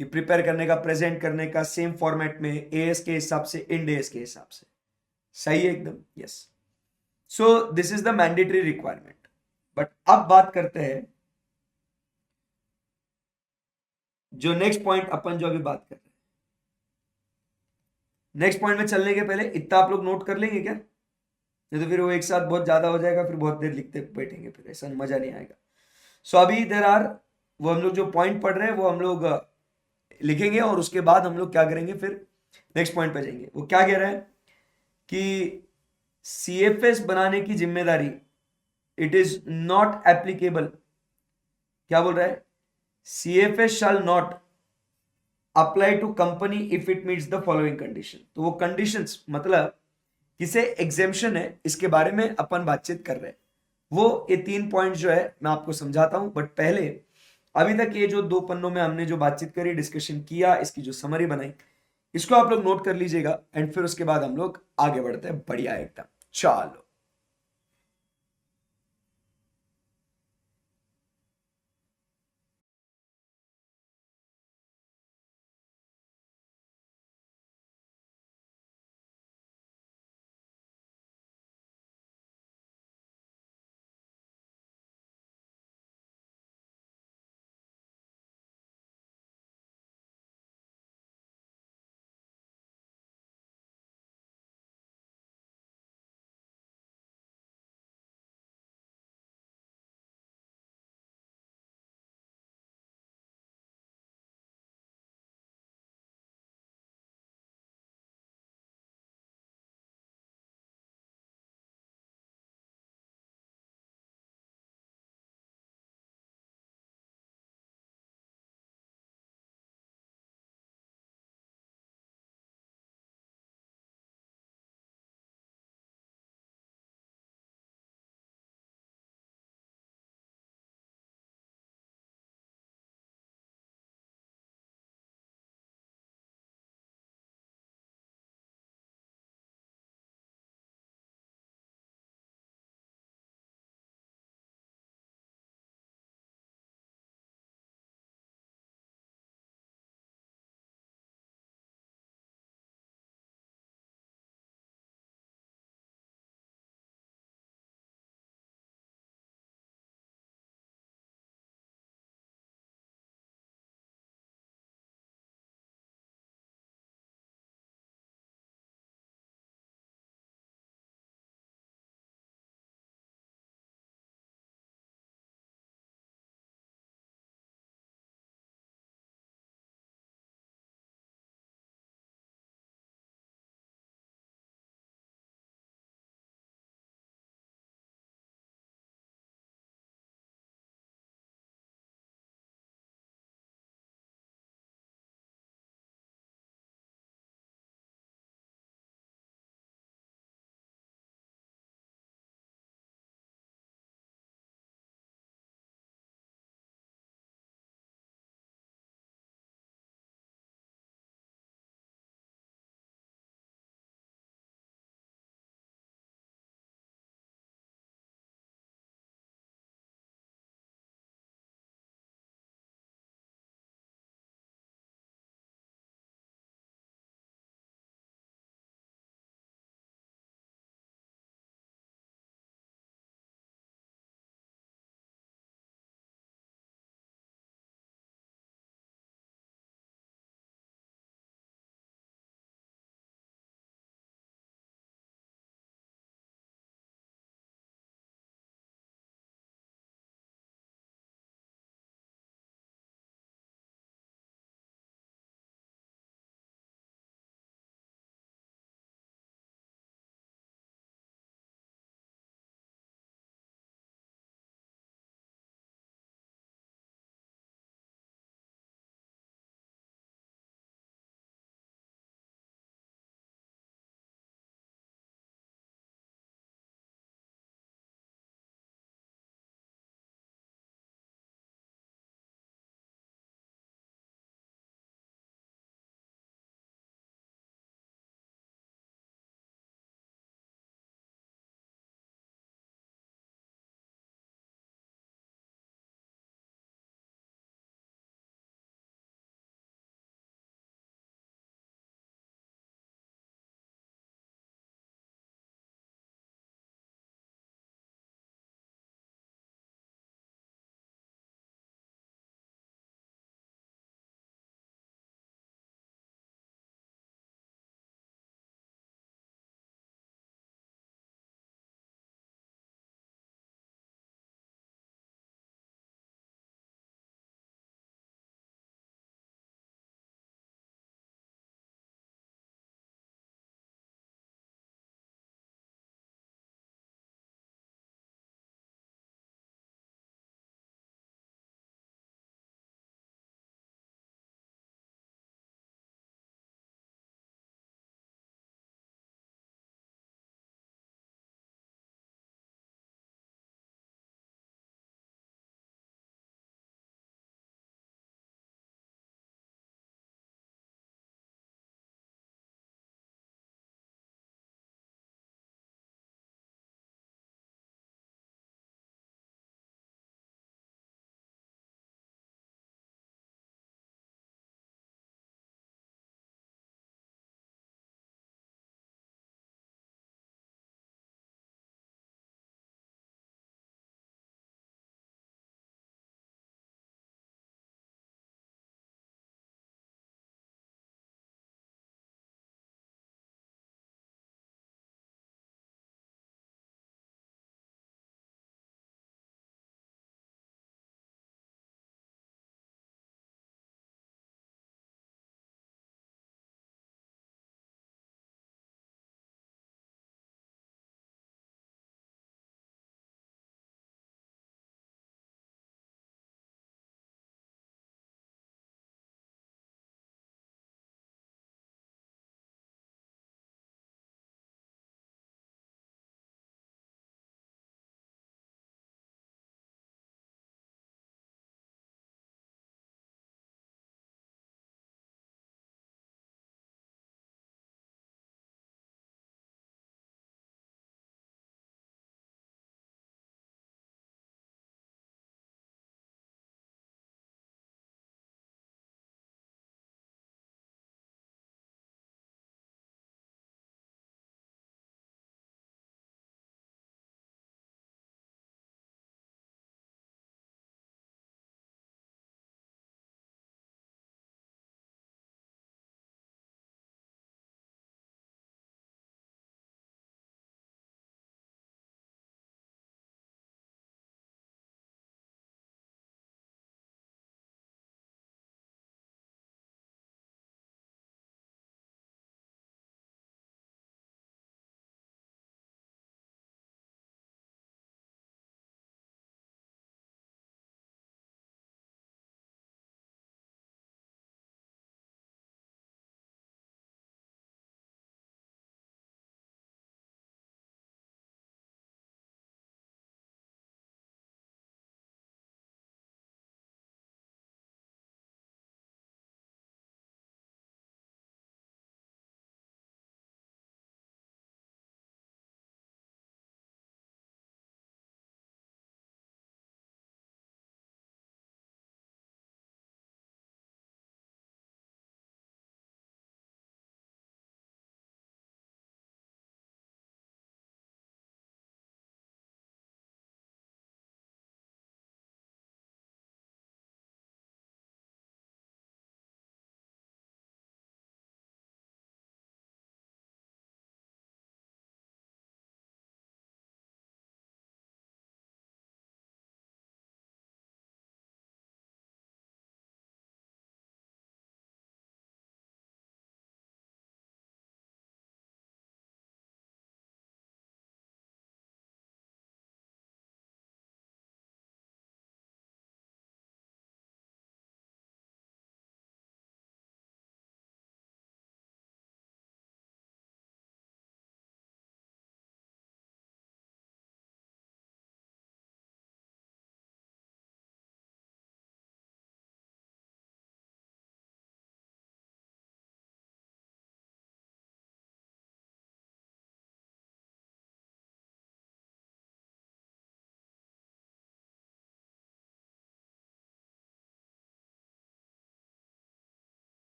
कि प्रिपेयर करने का, प्रेजेंट करने का, सेम फॉर्मेट में, एएस के हिसाब से, इंड एएस के हिसाब से। सही है एकदम, yes. So this is the mandatory requirement. But अब बात करते हैं जो नेक्स्ट पॉइंट अपन जो अभी बात कर रहे हैं। नेक्स्ट पॉइंट में चलने के पहले इतना आप लोग नोट कर लेंगे क्या, नहीं तो फिर वो एक साथ बहुत ज्यादा हो जाएगा, फिर बहुत देर लिखते बैठेंगे, फिर ऐसा मजा नहीं आएगा। सो अभी देर आर, वो हम लोग जो पॉइंट पढ़ रहे हैं वो हम लोग लिखेंगे और उसके बाद हम लोग क्या करेंगे, फिर नेक्स्ट पॉइंट पे जाएंगे। वो क्या कह रहा है कि सीएफएस बनाने की जिम्मेदारी, इट इज नॉट एप्लीकेबल, क्या बोल रहा है, CFS shall not apply to company if it meets the following condition. तो वो कंडीशंस मतलब किसे एग्जेम्पशन है, इसके बारे में अपन बातचीत कर रहे हैं। वो ये 3 पॉइंट जो है मैं आपको समझाता हूं, बट पहले अभी तक ये जो 2 पन्नों में हमने जो बातचीत करी, डिस्कशन किया, इसकी जो समरी बनाई, इसको आप लोग नोट कर लीजिएगा एंड फिर उसके बाद हम लोग आगे बढ़ते हैं बढ़िया एकदम। चलो।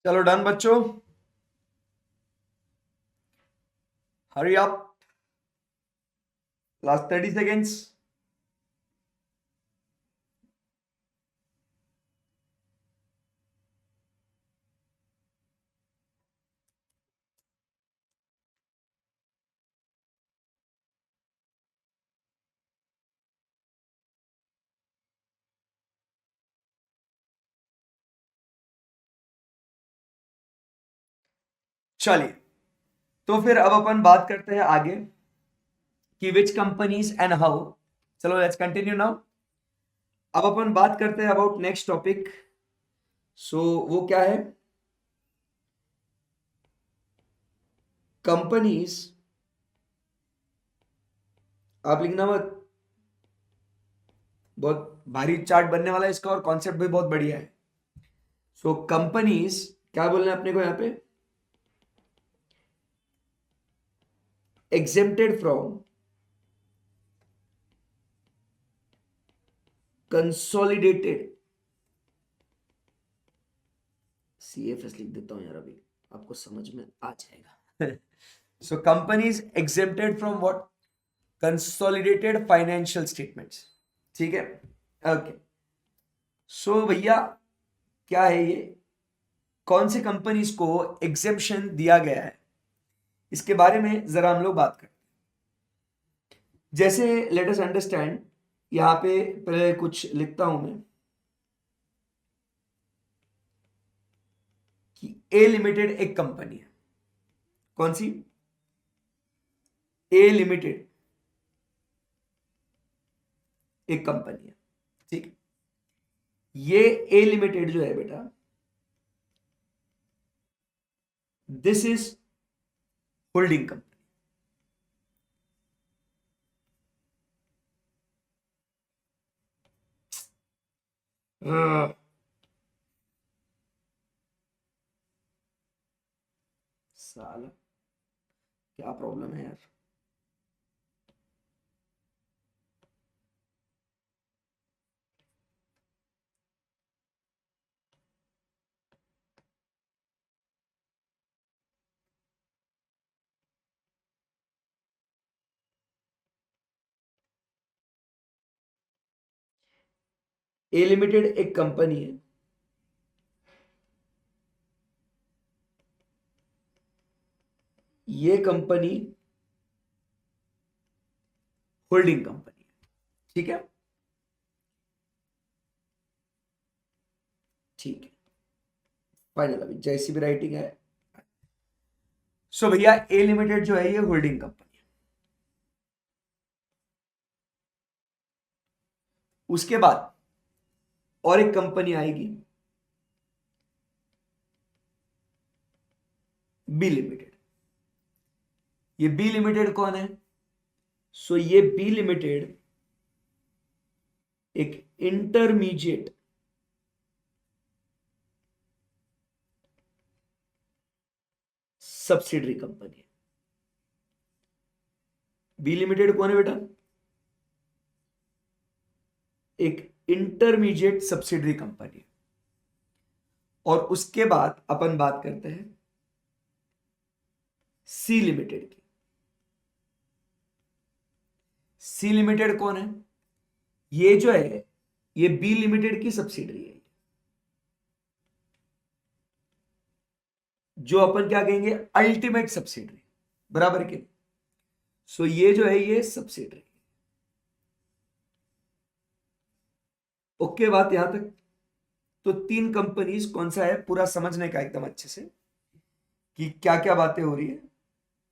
चलो डन बच्चों, हरी अप, लास्ट 30 सेकेंड्स। चलिए, तो फिर अब अपन बात करते हैं आगे कि विच कंपनीज एंड हाउ। चलो लेट्स कंटिन्यू नाउ। अब अपन बात करते हैं अबाउट नेक्स्ट टॉपिक। सो वो क्या है? कंपनीज, आप लिखना मत, बहुत भारी चार्ट बनने वाला है इसका और कॉन्सेप्ट भी बहुत बढ़िया है। सो कंपनीज क्या बोलना है अपने को यहां पे? exempted from consolidated, CFS लिख देता हूं यार, अभी आपको समझ में आ जाएगा। सो companies exempted from what? Consolidated financial statements. ठीक है, ओके। सो भैया क्या है ये, कौन सी कंपनीज को एग्जेम्पशन दिया गया है, इसके बारे में जरा हम लोग बात करें। जैसे लेट अस अंडरस्टैंड, यहां पे पहले कुछ लिखता हूं मैं कि ए लिमिटेड एक कंपनी है। कौन सी? ए लिमिटेड एक कंपनी है, ठीक है। ये ए लिमिटेड जो है बेटा, दिस इज होल्डिंग कंपनी। साला क्या प्रॉब्लम है यार। ए लिमिटेड एक कंपनी है, ये कंपनी होल्डिंग कंपनी है, ठीक है। ठीक है, फाइनल अभी जैसी भी राइटिंग है। सो भैया ए लिमिटेड जो है ये होल्डिंग कंपनी है। उसके बाद और एक कंपनी आएगी, बी लिमिटेड। ये बी लिमिटेड कौन है? सो ये बी लिमिटेड एक इंटरमीडिएट सब्सिडरी कंपनी है। बी लिमिटेड कौन है बेटा? एक इंटरमीडिएट सब्सिडरी कंपनी। और उसके बाद अपन बात करते हैं सी लिमिटेड की। सी लिमिटेड कौन है? ये जो है ये बी लिमिटेड की सब्सिडरी है, जो अपन क्या कहेंगे, अल्टीमेट सब्सिडरी, बराबर के। सो ये जो है ये सब्सिडरी। ओके, बात यहां तक। तो तीन कंपनीज कौन सा है पूरा समझने का एकदम अच्छे से कि क्या क्या बातें हो रही है,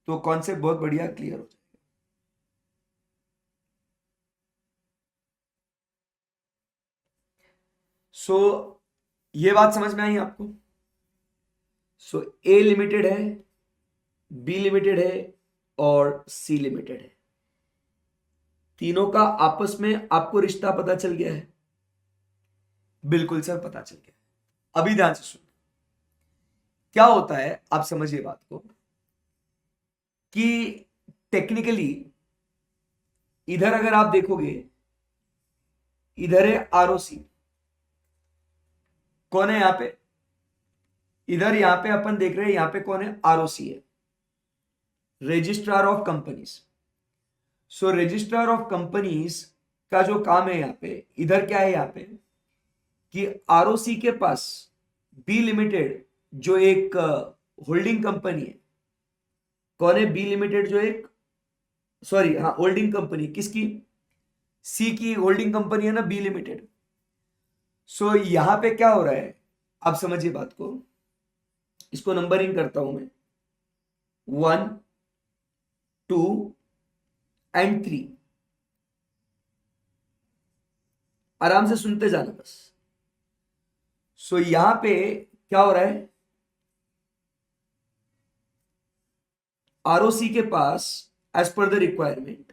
तो कॉन्सेप्ट बहुत बढ़िया क्लियर हो जाए। सो ये बात समझ में आई आपको? सो ए लिमिटेड है, बी लिमिटेड है और सी लिमिटेड है। तीनों का आपस में आपको रिश्ता पता चल गया है? बिल्कुल सर, पता चल गया। अभी ध्यान से सुन, क्या होता है आप समझिए बात को कि टेक्निकली इधर अगर आप देखोगे, इधर है आरओसी। कौन है यहां पे? इधर यहां पे अपन देख रहे हैं, यहां पे कौन है, आरओसी है, registrar of companies. So registrar of companies का जो काम है यहां पे, इधर क्या है यहां पे कि आरओसी के पास बी लिमिटेड जो एक होल्डिंग कंपनी है, कौन है, बी लिमिटेड जो एक, सॉरी हाँ, होल्डिंग कंपनी किसकी, सी की होल्डिंग कंपनी है ना बी लिमिटेड। सो यहां पे क्या हो रहा है, आप समझिए बात को, इसको नंबरिंग करता हूं मैं, 1 2 एंड 3, आराम से सुनते जाना बस। सो यहां पे क्या हो रहा है, आरओसी के पास as per the requirement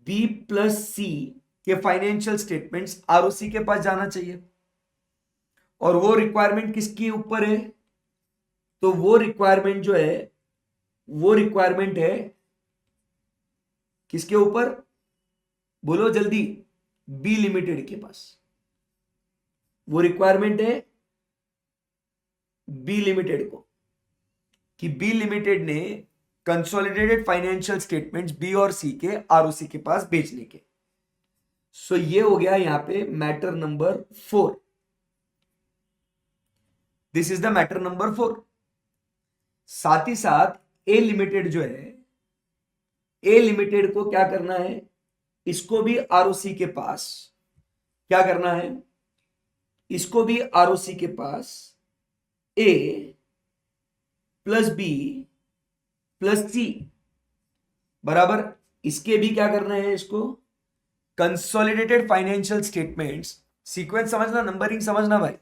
B plus C के फाइनेंशियल स्टेटमेंट्स आरओसी के पास जाना चाहिए, और वो रिक्वायरमेंट किसके ऊपर है, तो वो रिक्वायरमेंट जो है, वो रिक्वायरमेंट है किसके ऊपर, बोलो जल्दी, बी लिमिटेड के पास। वो रिक्वायरमेंट है बी लिमिटेड को, कि बी लिमिटेड ने कंसोलिडेटेड फाइनेंशियल स्टेटमेंट्स बी और सी के आरओसी के पास भेजने के। सो ये हो गया यहां पे matter number 4, this is the matter number 4। साथ ही साथ ए लिमिटेड जो है, ए लिमिटेड को क्या करना है, इसको भी आरओसी के पास क्या करना है, इसको भी आरओसी के पास ए प्लस बी प्लस सी बराबर, इसके भी क्या करना है, इसको कंसोलिडेटेड फाइनेंशियल स्टेटमेंट्स, सीक्वेंस समझना, नंबरिंग समझना भाई,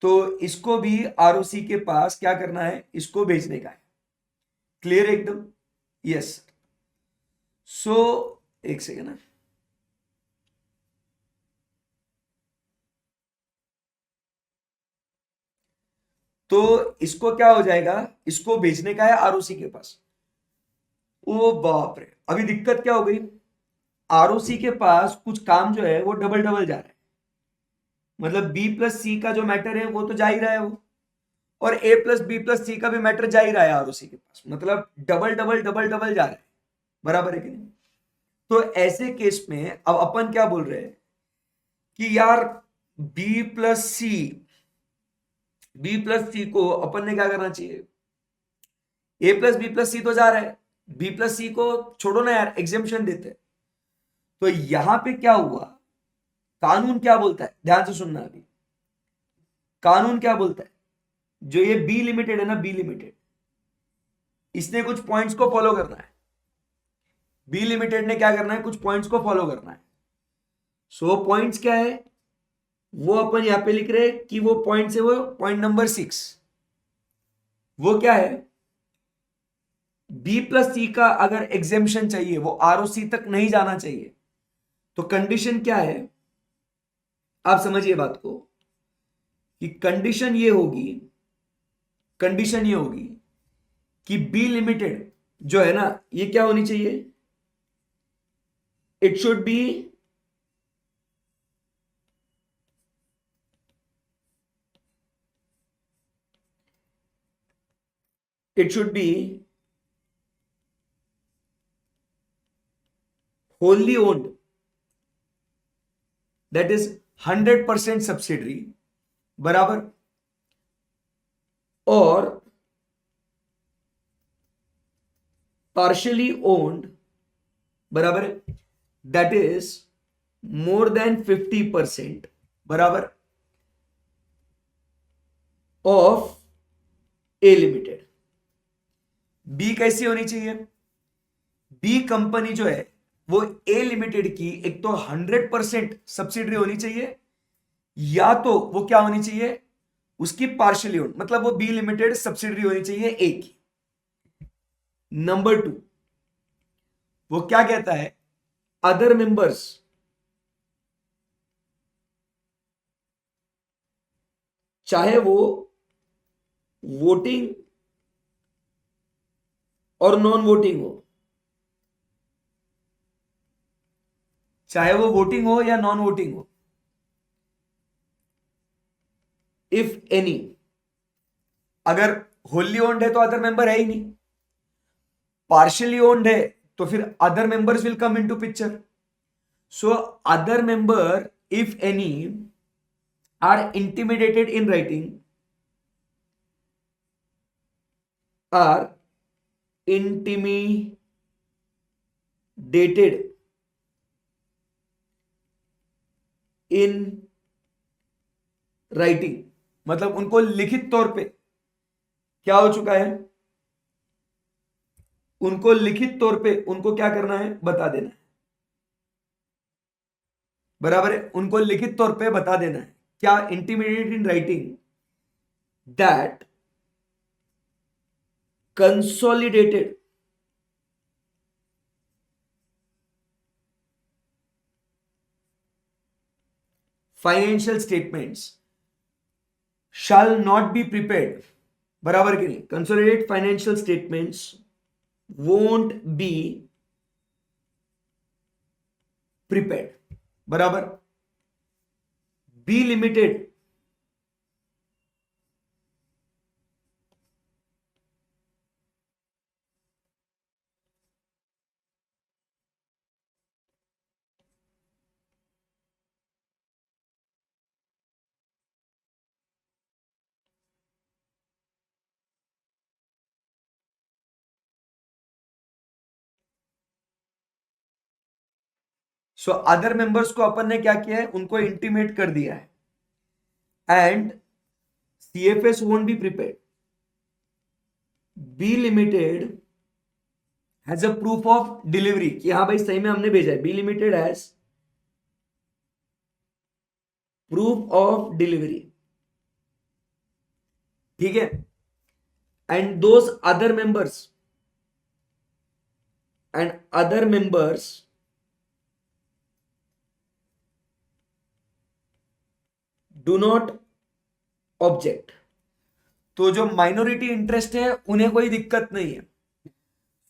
तो इसको भी आरओसी के पास क्या करना है, इसको भेजने का है। क्लियर एकदम, यस। सो एक सेकेंड ना, तो इसको क्या हो जाएगा, इसको भेजने का है आरओसी के पास। ओ बाप रे, अभी दिक्कत क्या हो गई, आरओसी के पास कुछ काम जो है वो डबल डबल जा रहा है, मतलब बी प्लस सी का जो मैटर है वो तो जा ही रहा है वो, और ए प्लस बी प्लस सी का भी मैटर जा ही रहा है आरओसी के पास, मतलब डबल डबल डबल डबल जा रहा है, बराबर है कि नहीं। तो ऐसे केस में अब अपन क्या बोल रहे हैं कि यार बी प्लस सी, बी प्लस सी को अपन ने क्या करना चाहिए, ए प्लस बी प्लस सी तो जा रहा है, बी प्लस सी को छोड़ो ना यार, एग्जेम्पशन देते हैं। तो यहां पे क्या हुआ, कानून क्या बोलता है, ध्यान से सुनना अभी, कानून क्या बोलता है, जो ये बी लिमिटेड है ना, बी लिमिटेड, इसने कुछ पॉइंट्स को फॉलो करना है, बी लिमिटेड ने क्या करना है, कुछ पॉइंट्स को फॉलो करना है। सो पॉइंट्स क्या है, वो अपन यहां पे लिख रहे हैं कि वो पॉइंट्स है, वो पॉइंट नंबर 6, वो क्या है, बी प्लस सी का अगर एग्जेम्पशन चाहिए, वो आरओसी तक नहीं जाना चाहिए, तो कंडीशन क्या है, आप समझिए बात को, कि कंडीशन ये होगी, कंडीशन ये होगी कि बी लिमिटेड जो है ना, ये क्या होनी चाहिए, it should B it should be wholly owned, that is 100% subsidiary, बराबर, और partially owned, बराबर, that is more than 50%, बराबर, ऑफ ए लिमिटेड। बी कैसी होनी चाहिए, बी कंपनी जो है वो ए लिमिटेड की एक तो 100% सब्सिडरी होनी चाहिए, या तो वो क्या होनी चाहिए, उसकी पार्शियली ओन्ड, मतलब वो बी लिमिटेड सब्सिडरी होनी चाहिए ए की। नंबर 2, वो क्या कहता है, अदर मेंबर्स, चाहे वो वोटिंग और नॉन वोटिंग हो, चाहे वो वोटिंग हो या नॉन वोटिंग हो, इफ एनी, अगर होली ओन्ड है तो अदर मेंबर है ही नहीं, पार्शियली ओन्ड है तो फिर other members will come into picture. So other member if any are intimidated in writing, are intimidated in writing, मतलब उनको लिखित तौर पे क्या हो चुका है, उनको लिखित तौर पे उनको क्या करना है, बता देना है. बराबर है, उनको लिखित तौर पे बता देना है. क्या? Intimidated in writing that consolidated financial statements shall not be prepared. बराबर कि नहीं? Consolidated financial statements won't be prepared. बराबर. B limited so other members को अपन ने क्या किया है, उनको इंटीमेट कर दिया है. And CFS won't be prepared. B limited has a proof of delivery कि हाँ भाई सही में हमने भेजा है. B limited has proof of delivery. ठीक है. And those other members do not object. तो जो माइनॉरिटी इंटरेस्ट है उन्हें कोई दिक्कत नहीं है.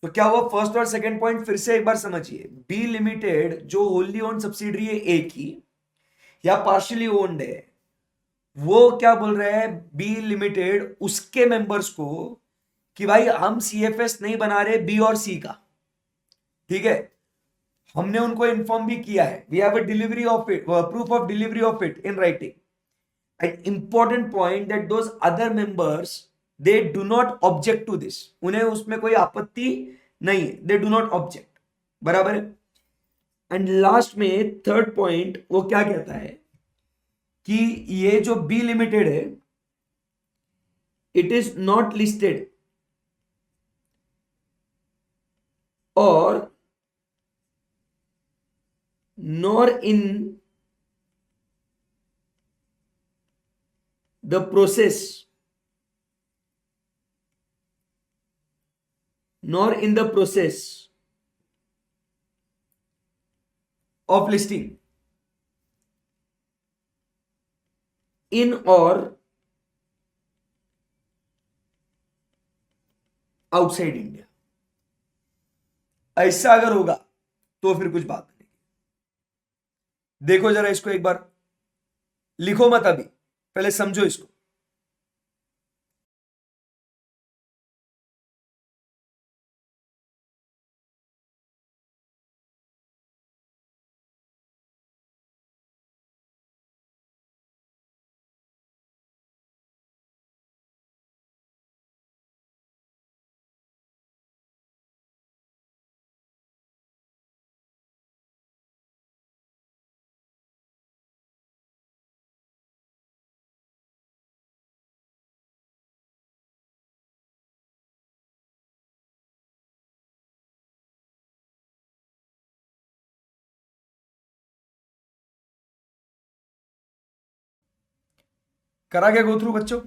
तो क्या हुआ, फर्स्ट और सेकंड पॉइंट फिर से एक बार समझिए. बी लिमिटेड जो होल्ली ओन्ड सब्सिडरी है ए की या पार्शियली ओन्ड है, वो क्या बोल रहे हैं, बी लिमिटेड उसके मेंबर्स को कि भाई हम सीएफएस नहीं बना रहे बी और सी का. ठीक है. हमने उनको इन्फॉर्म भी किया है. We have a delivery of it, proof of delivery of it in writing. An important point that those other members they do not object to this. उन्हें उसमें कोई आपत्ति नहीं है. They do not object. बराबर है. एंड लास्ट में third point वो क्या कहता है कि ये जो बी लिमिटेड है इट इज नॉट लिस्टेड और nor in the process nor in the process of listing in or outside India. ऐसा अगर होगा तो फिर कुछ बात नहीं. देखो जरा इसको एक बार, लिखो मत अभी, पहले समझो इसको. करा क्या गो थ्रू बच्चों?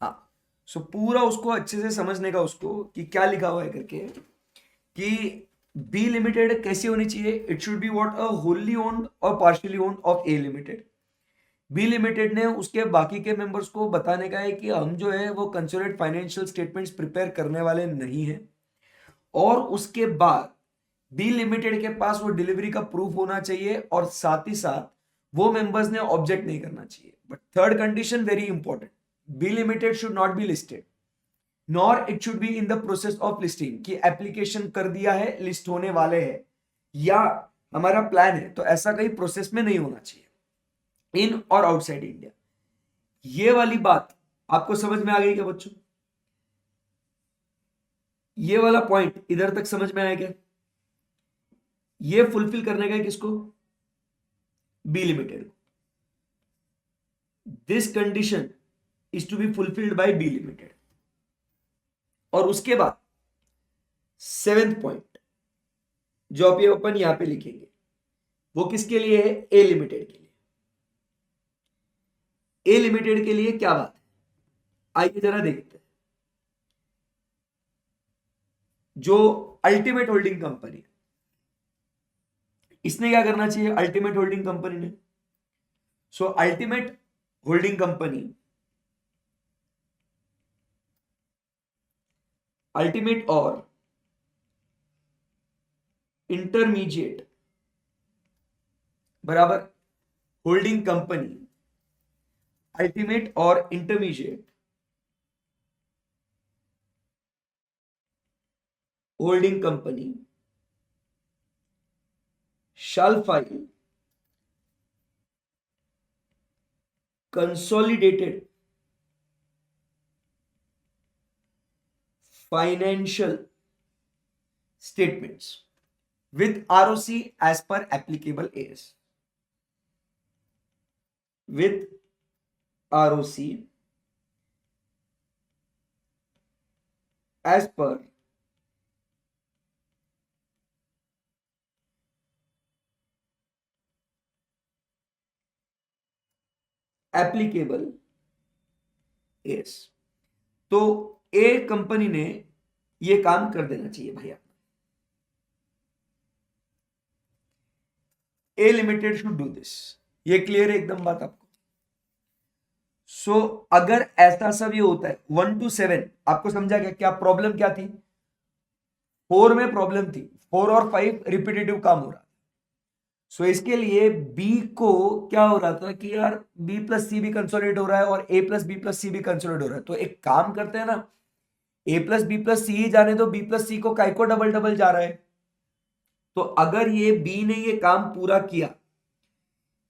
हाँ. सो पूरा उसको अच्छे से समझने का, उसको कि क्या लिखा हुआ है करके, कि बी लिमिटेड कैसी होनी चाहिए. It should be what, a wholly owned और partially owned of a limited. B limited ने उसके बाकी के मेंबर्स को बताने का है कि हम जो है वो कंसोलिडेटेड फाइनेंशियल स्टेटमेंट्स प्रिपेयर करने वाले नहीं है. और उसके बाद बी लिमिटेड के पास वो डिलीवरी का प्रूफ होना चाहिए और साथ ही साथ वो मेंबर्स ने ऑब्जेक्ट नहीं करना चाहिए. But third condition very important, B limited should not be listed nor it should be in the process of listing, कि एप्लीकेशन कर दिया है, लिस्ट होने वाले हैं या हमारा प्लान है, तो ऐसा कहीं प्रोसेस में नहीं होना चाहिए इन और आउटसाइड इंडिया. ये वाली बात आपको समझ में आ गई क्या बच्चों? ये वाला पॉइंट इधर तक समझ में आया क्या? ये फुलफिल करने का किसको? बी लिमिटेड को. This condition is to be fulfilled by B limited. और उसके बाद सेवेंथ पॉइंट जो अभी अपन यहां पे लिखेंगे वो किसके लिए है? ए लिमिटेड के लिए. ए लिमिटेड के लिए क्या बात है, आइए जरा देखते हैं. जो अल्टीमेट होल्डिंग कंपनी, इसने क्या करना चाहिए? अल्टीमेट होल्डिंग कंपनी ने, सो अल्टीमेट होल्डिंग कंपनी, अल्टीमेट और इंटरमीडिएट बराबर होल्डिंग कंपनी, अल्टीमेट और intermediate holding company shall file consolidated financial statements with ROC as per applicable AS. With ROC as per applicable S. तो ए company ने ये काम कर देना चाहिए भैया. ए लिमिटेड शुड डू दिस. ये क्लियर है एकदम बात आपको? सो अगर ऐसा सब ये होता है 1 to 7, आपको समझा क्या? क्या प्रॉब्लम क्या थी? 4 में प्रॉब्लम थी, 4 और 5 रिपीटेटिव काम हो रहा. सो इसके लिए बी को क्या हो रहा था कि यार बी प्लस सी भी कंसोलिडेट हो रहा है और ए प्लस बी प्लस सी भी कंसोलिडेट हो रहा है, तो एक काम करते हैं ना, ए प्लस बी प्लस सी ही जाने दो, बी प्लस सी को काय को डबल डबल जा रहा है. तो अगर ये बी ने ये काम पूरा किया,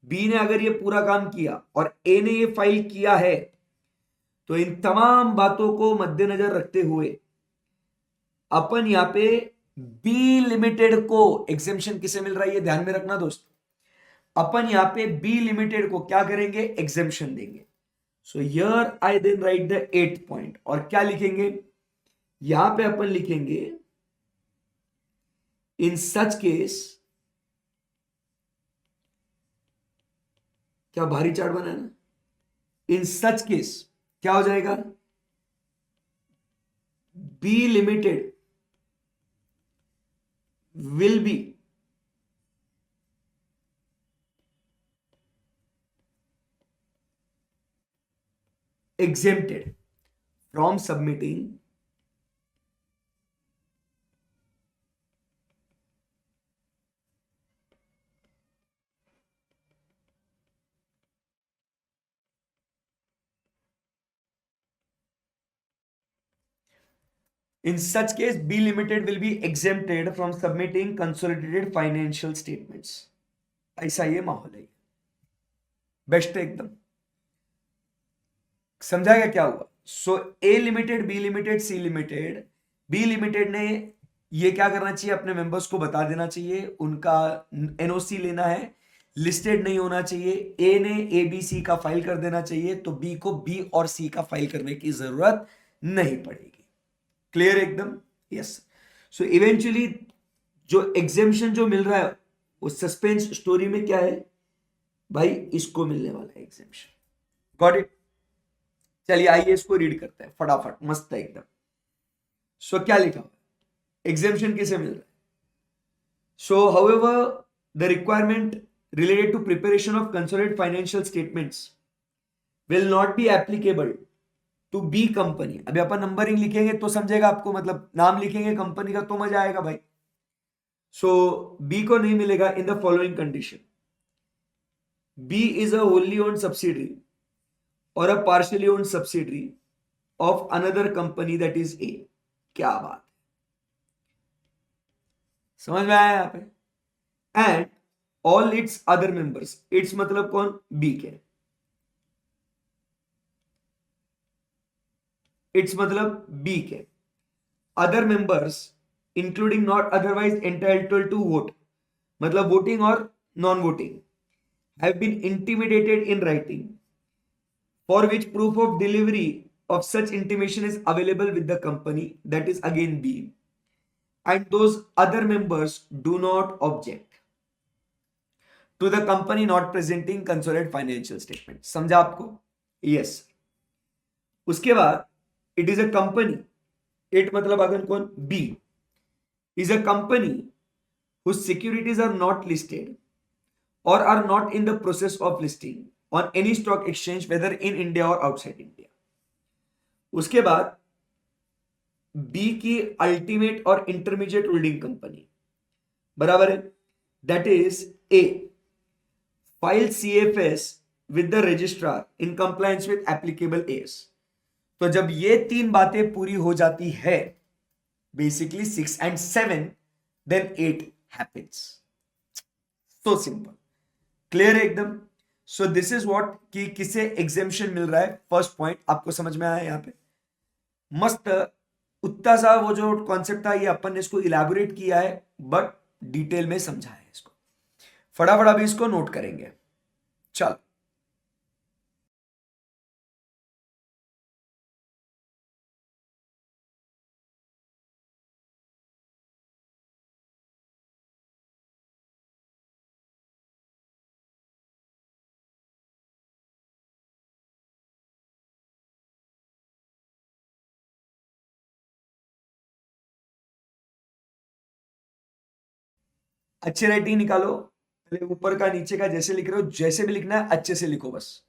बी ने अगर ये पूरा काम किया और ए ने ये फाइल किया है, तो इन तमाम बातों को मद्देनजर रखते हुए अपन यहां पे बी लिमिटेड को एग्जेम्पशन किसे मिल रहा है ये ध्यान में रखना दोस्त. अपन यहां पे बी लिमिटेड को क्या करेंगे? एग्जेम्पशन देंगे. So here I then write the 8th point. और क्या लिखेंगे यहां पे? अपन लिखेंगे इन सच केस, क्या भारी चार्ट बना है ना, इन सच केस क्या हो जाएगा? B limited will be exempted from submitting in such case B limited will be exempted from submitting consolidated financial statements. ऐसा ये माहौल है, बेस्ट है एकदम. समझाएगा क्या हुआ? So A limited, B limited, C limited, B limited ने ये क्या करना चाहिए? अपने मेंबर्स को बता देना चाहिए, उनका एनओसी लेना है, लिस्टेड नहीं होना चाहिए. ए ने ए बी सी का फाइल कर देना चाहिए, तो बी को बी और सी का फाइल करने की जरूरत नहीं पड़ेगी. क्लियर एकदम? यस. सो इवेंचुअली जो एग्जेम्पशन जो मिल रहा है वो सस्पेंस स्टोरी में क्या है भाई? इसको मिलने वाला है एग्जेम्पशन. Got it? चलिए आइए इसको रीड करते हैं फटाफट, मस्त है एकदम. सो क्या लिखा हुआ? एग्जेम्पशन किसे मिल रहा है? सो however the requirement related to preparation of consolidated financial statements will not be applicable to B company. अभी अपन नंबरिंग लिखेंगे तो समझेगा आपको, मतलब नाम लिखेंगे कंपनी का तो मजा आएगा भाई. सो B को नहीं मिलेगा in the following condition. B is a wholly owned subsidiary or a partially owned subsidiary of another company that is A. क्या बात समझ में आया यहाँ पे? And all its other members, its मतलब कौन? बी के, इट्स मतलब B K other members including not otherwise entitled to vote, मतलब वोटिंग और non voting, have been intimidated in writing for which proof of delivery of such intimation is available with the company, that is again B, and those other members do not object to the company not presenting consolidated financial statement. समझा आपको? Yes. उसके बाद it is a company, it मतलब अगर कौन? B is a company whose securities are not listed or are not in the process of listing on any stock exchange whether in India or outside India. उसके बाद B की ultimate और intermediate holding company बराबर है, that is a file CFS with the registrar in compliance with applicable S. तो जब ये तीन बातें पूरी हो जाती है, basically 6 and 7, then 8 happens. So simple, clear है एकदम. सो दिस इज व्हाट कि किसे एग्जेम्पशन मिल रहा है. फर्स्ट पॉइंट आपको समझ में आया यहां पे? मस्त. उतना सा वो जो कॉन्सेप्ट था ये अपन ने इसको इलैबोरेट किया है बट डिटेल में समझा है इसको. फटाफट अभी इसको नोट करेंगे. चलो अच्छे राइटिंग निकालो. पहले ऊपर का नीचे का जैसे लिख रहे हो, जैसे भी लिखना है अच्छे से लिखो बस.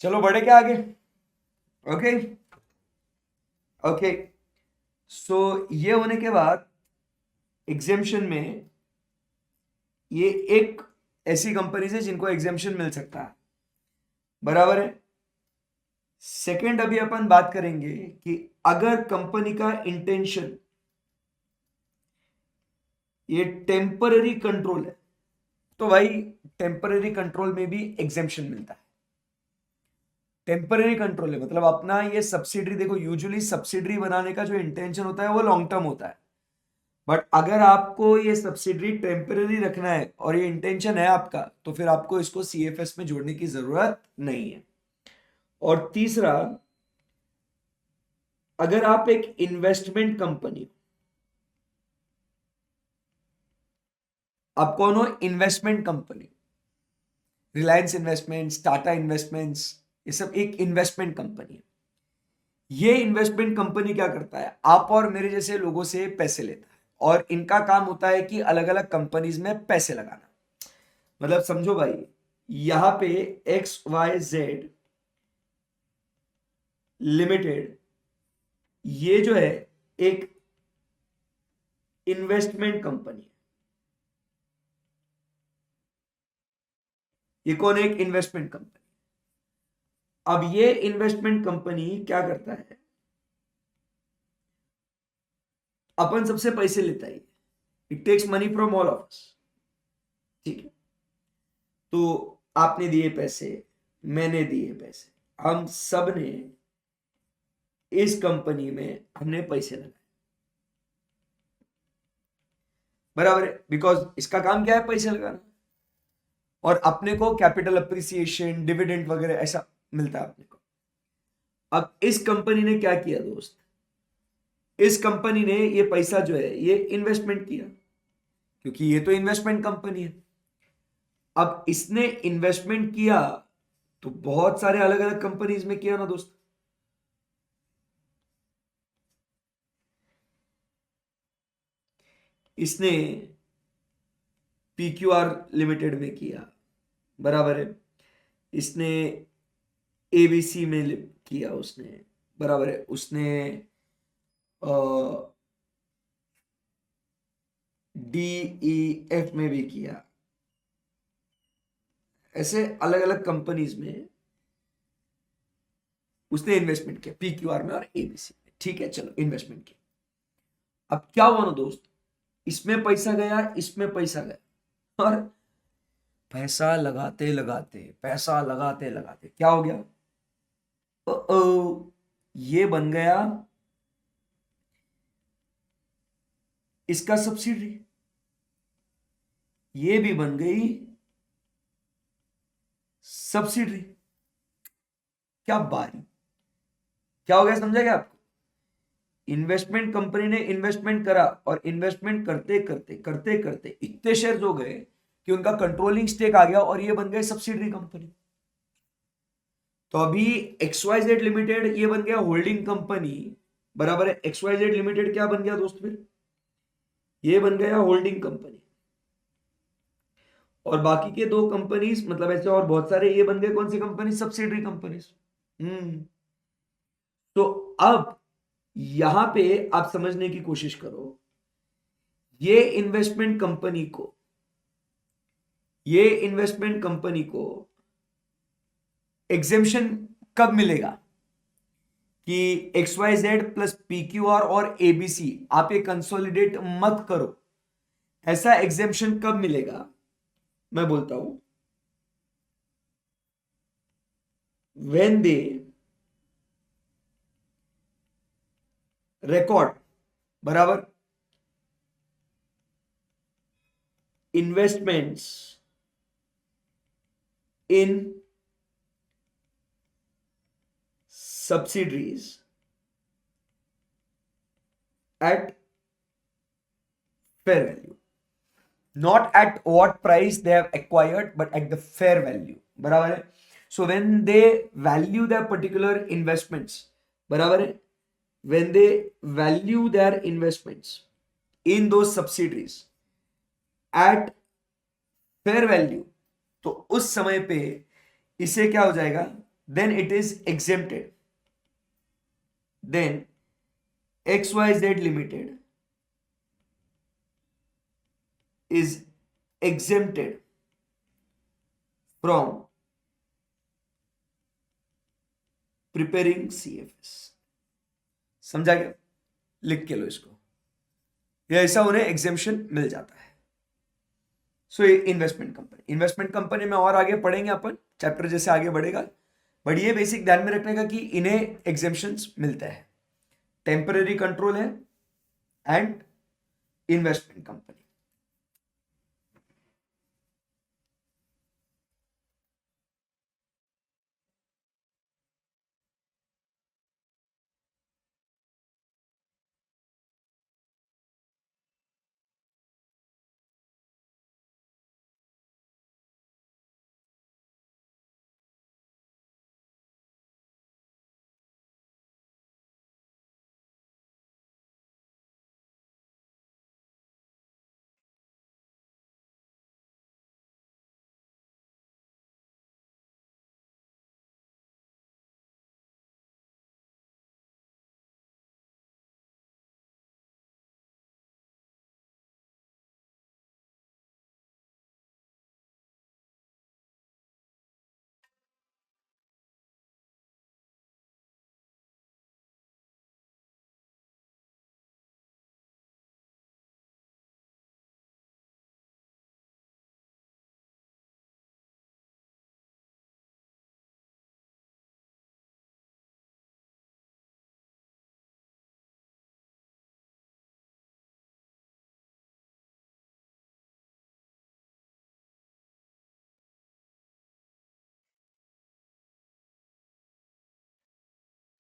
चलो बढ़े क्या आगे। ओके ओके, सो ये होने के बाद एग्जेम्पशन में ये एक ऐसी कंपनी है जिनको एग्जेम्पशन मिल सकता है, बराबर है। सेकंड अभी अपन बात करेंगे कि अगर कंपनी का इंटेंशन ये टेम्पररी कंट्रोल है, तो भाई टेम्पररी कंट्रोल में भी एग्जेम्पशन मिलता है। टेम्पररी कंट्रोल है मतलब अपना ये सब्सिडरी, देखो यूजुअली सब्सिडरी बनाने का जो इंटेंशन होता है वो लॉन्ग टर्म होता है, बट अगर आपको ये सब्सिडरी टेम्पररी रखना है और ये इंटेंशन है आपका, तो फिर आपको इसको सीएफएस में जोड़ने की जरूरत नहीं है। और तीसरा, अगर आप एक इन्वेस्टमेंट कंपनी, आप कौन हो, investment company, Reliance investments, Tata investments, ये सब एक इन्वेस्टमेंट कंपनी है। ये इन्वेस्टमेंट कंपनी क्या करता है, आप और मेरे जैसे लोगों से पैसे लेता है और इनका काम होता है कि अलग अलग कंपनीज में पैसे लगाना। मतलब समझो भाई, यहां पे XYZ लिमिटेड, ये जो है एक इन्वेस्टमेंट कंपनी है। ये कौन है, एक इन्वेस्टमेंट कंपनी। अब ये इन्वेस्टमेंट कंपनी क्या करता है, अपन सबसे पैसे लेता है, it takes money from all of us, ठीक है। तो आपने दिए पैसे, मैंने दिए पैसे, हम सब ने इस कंपनी में हमने पैसे लगाए, बराबर है, बिकॉज इसका काम क्या है, पैसे लगाना। और अपने को कैपिटल अप्रिसिएशन, डिविडेंड वगैरह ऐसा मिलता है अपने को। अब इस कंपनी ने क्या किया दोस्त, इस कंपनी ने ये पैसा जो है ये इन्वेस्टमेंट किया, क्योंकि ये तो इन्वेस्टमेंट कंपनी है। अब इसने इन्वेस्टमेंट किया तो बहुत सारे अलग अलग कंपनीज में किया ना दोस्त। इसने PQR लिमिटेड में किया, बराबर है। इसने ABC में किया उसने, बराबर है। उसने DEF में भी किया, ऐसे अलग अलग कंपनीज में उसने इन्वेस्टमेंट किया, PQR में और ABC में, ठीक है। चलो इन्वेस्टमेंट किया, अब क्या हुआ ना दोस्त, इसमें पैसा गया, इसमें पैसा गया, और पैसा लगाते लगाते, पैसा लगाते लगाते क्या हो गया, ये बन गया इसका सब्सिडी, ये भी बन गई सब्सिडी। क्या बारी, क्या हो गया, समझा क्या आपको। इन्वेस्टमेंट कंपनी ने इन्वेस्टमेंट करा और इन्वेस्टमेंट करते करते करते करते इतने शेयर हो गए कि उनका कंट्रोलिंग स्टेक आ गया और ये बन गए सब्सिडरी कंपनी। तो अभी XYZ लिमिटेड ये बन गया होल्डिंग कंपनी, बराबर है। XYZ लिमिटेड क्या बन गया दोस्त, फिर ये बन गया होल्डिंग कंपनी, और बाकी के दो कंपनीज मतलब ऐसे और बहुत सारे ये बन गए कौन सी कंपनी, सब्सिडरी कंपनीज। हम्म तो अब यहां पे आप समझने की कोशिश करो, ये इन्वेस्टमेंट कंपनी को, ये इन्वेस्टमेंट कंपनी को एग्जेम्पशन कब मिलेगा कि XYZ प्लस PQR और ABC आप ये कंसोलिडेट मत करो, ऐसा एग्जेम्पशन कब मिलेगा। मैं बोलता हूं, when they record, बराबर, investments in subsidiaries at fair value, not at what price they have acquired but at the fair value, बराबर है। So when they value their particular investments, बराबर है, when they value their investments in those subsidiaries at fair value, तो उस समय पे इसे क्या हो जाएगा, then it is exempted. Then XYZ Limited is exempted from preparing CFS. समझा गया? लिख के लो इसको, या ऐसा उन्हें एग्जेम्पशन मिल जाता है. सो ये इन्वेस्टमेंट कंपनी में और आगे पढ़ेंगे अपन, चैप्टर जैसे आगे बढ़ेगा. बट ये बेसिक ध्यान में रखने का कि इन्हें एग्जेम्पशंस मिलते हैं. टेम्पररी कंट्रोल है एंड इन्वेस्टमेंट कंपनी.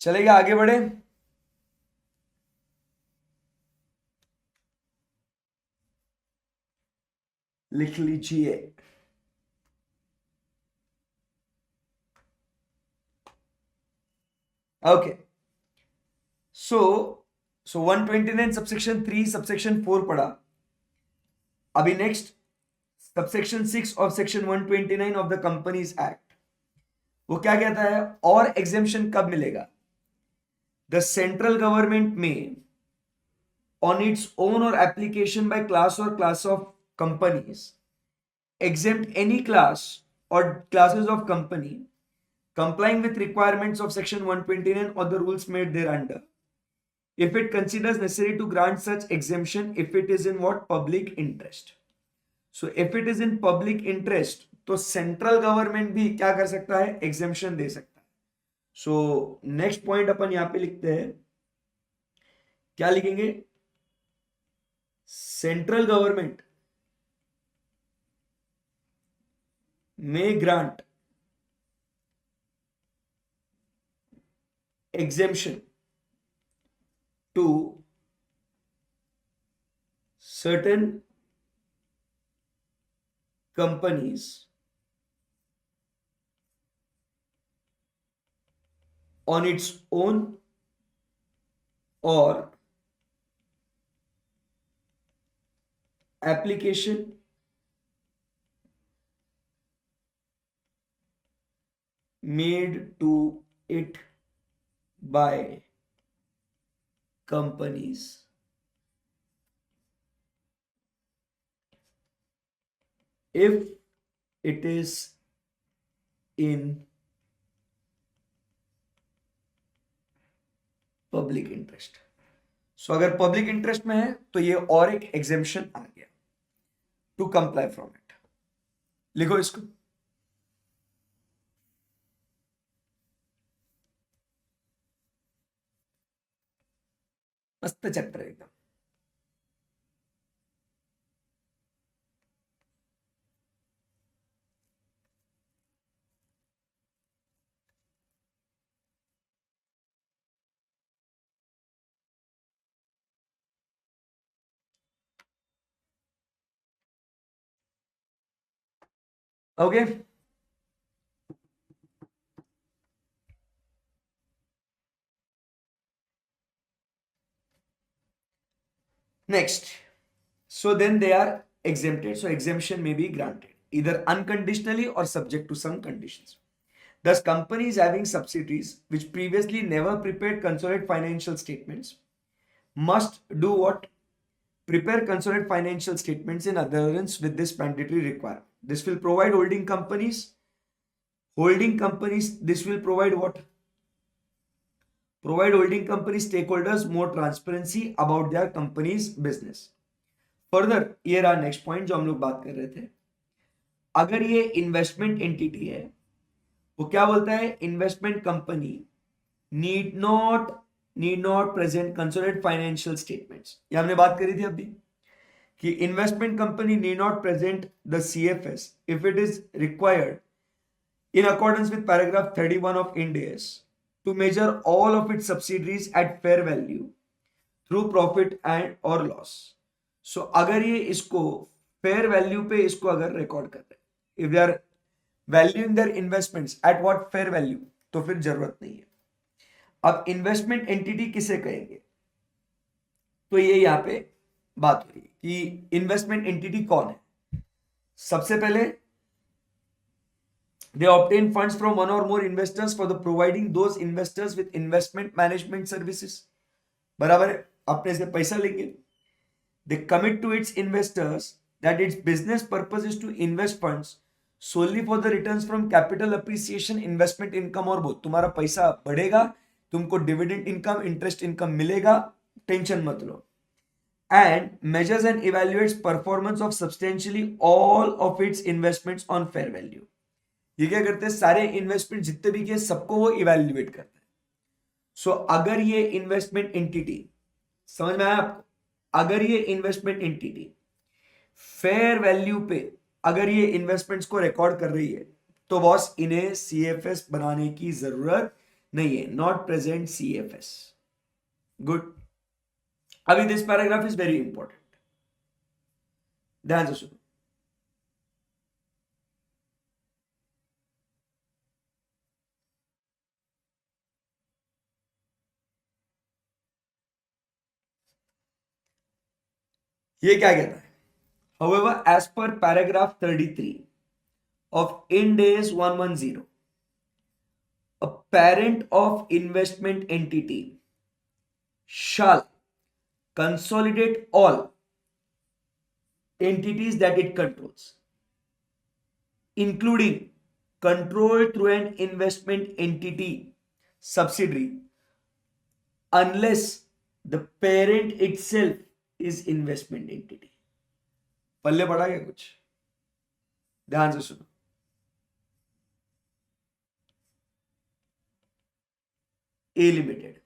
चलेगा, आगे बढ़े. लिख लीजिए. ओके. सो 129 सबसेक्शन 3 सबसेक्शन 4 पढ़ा. अभी next subsection 6 of section 129 of the companies act. वो क्या कहता है, और एग्जेम्पशन कब मिलेगा? द सेंट्रल गवर्नमेंट में on its own or application by class or class of companies exempt any class or classes of company complying with requirements of section 129 or the rules made thereunder if it considers necessary to grant such exemption if it is in what public interest. So if it is in public interest तो central government भी क्या कर सकता है, exemption दे सकता है. So next point अपन यहां पे लिखते हैं, क्या लिखेंगे? Central government may grant exemption to certain companies on its own or application made to it by companies if it is in public interest. So अगर पब्लिक इंटरेस्ट में है तो ये और एक एग्जेम्पशन आ गया, टू कंप्लाई फ्रॉम इट. लिखो इसको. मस्त चैप्टर एकदम. Okay. Next. So then they are exempted. So exemption may be granted either unconditionally or subject to some conditions. Thus, companies having subsidiaries which previously never prepared consolidated financial statements must do what? Prepare consolidated financial statements in accordance with this mandatory requirement. This will provide this will provide what? Provide holding company stakeholders more transparency about their company's business. Further ये रहा next point जो हम लोग बात कर रहे थे. अगर ये इन्वेस्टमेंट एंटिटी है, वो क्या बोलता है? Investment company need not present consolidated financial statements. ये हमने बात करी थी अभी कि investment company need not present the CFS if it is required in accordance with paragraph 31 of Ind AS to measure all of its subsidiaries at fair value through profit and or loss. So अगर ये इसको fair value पे इसको अगर record कर रहे हैं, if they are valuing their investments at what fair value, तो फिर जरूरत नहीं है. अब इन्वेस्टमेंट एंटिटी किसे कहेंगे? तो ये यहाँ पे बात हो रही है कि इन्वेस्टमेंट एंटिटी कौन है. सबसे पहले they obtain funds from one or more investors for the providing those investors with investment management services. बराबर है, अपने से पैसा लेंगे. They commit to its investors that its business purpose is to invest funds solely for the returns from capital appreciation, investment income और both. तुम्हारा पैसा बढ़ेगा, तुमको डिविडेंड इनकम, इंटरेस्ट इनकम मिलेगा, टेंशन मत लो. And measures and evaluates performance of substantially all of its investments on fair value. ये क्या करते हैं? सारे इन्वेस्टमेंट जितने भी किए सबको वो इवेल्युएट करते हैं. सो अगर ये इन्वेस्टमेंट एंटिटी, समझ में आया आपको? अगर ये इन्वेस्टमेंट एंटिटी फेयर वैल्यू पे अगर ये इन्वेस्टमेंट्स को रिकॉर्ड कर रही है, तो बॉस इन्हें सीएफएस बनाने की जरूरत नहीं है. Not present CFS. गुड. अभी this paragraph is very important, ध्यान से सुनो. ये क्या कहता है? However, as per paragraph 33 of Ind AS 110, a parent of investment entity shall consolidate all entities that it controls, including controlled through an investment entity subsidiary, unless the parent itself is investment entity. पल्ले पड़ा क्या कुछ? ध्यान से सुनो. A limited,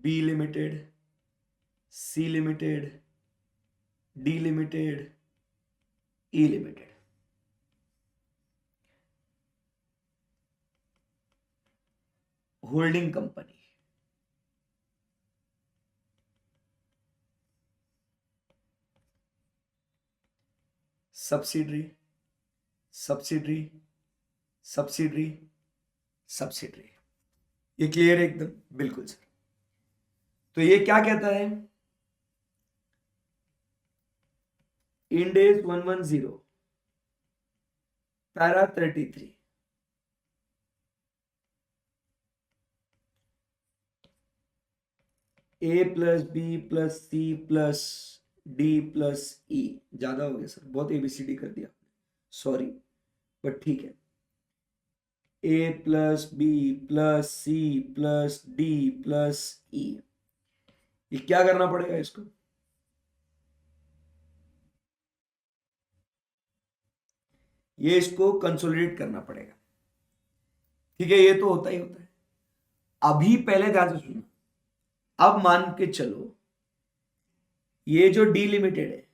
B limited, C limited, D limited, E limited. Holding company, subsidiary, subsidiary, subsidiary, subsidiary. ये clear है एकदम? बिल्कुल सर. तो ये क्या कहता है? Ind AS 110 para 33, A plus B plus C plus D plus E. ज्यादा हो गया सर, बहुत एबीसीडी कर दिया, सॉरी, बट ठीक है. A plus B plus C plus D plus E. ये क्या करना पड़ेगा इसको? ये इसको कंसोलिडेट करना पड़ेगा. ठीक है, ये तो होता ही होता है. अभी पहले ध्यान से सुनना. अब मान के चलो ये जो डी लिमिटेड है,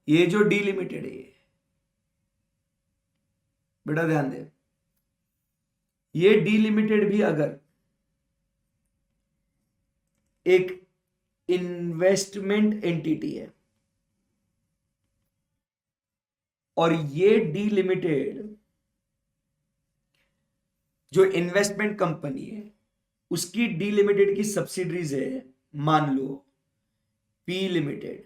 ये जो डी लिमिटेड है, बेटा ध्यान दे, ये डी लिमिटेड भी अगर एक इन्वेस्टमेंट एंटिटी है, और ये डीलिमिटेड जो इन्वेस्टमेंट कंपनी है उसकी डीलिमिटेड की सब्सिडरीज है, मान लो पी लिमिटेड,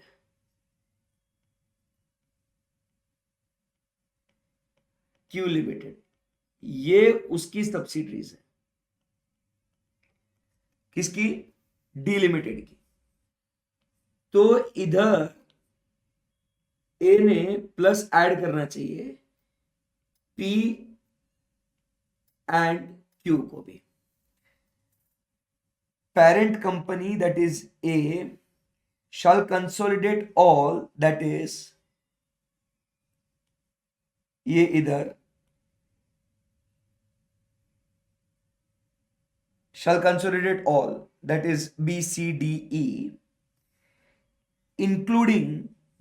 क्यू लिमिटेड, ये उसकी सब्सिडरीज है। किसकी? डीलिमिटेड की। तो इधर ए ने प्लस ऐड करना चाहिए पी एंड क्यू को भी। parent company, that is A, shall consolidate all, that is ये इधर shall consolidate all, that is B, C, D, E, including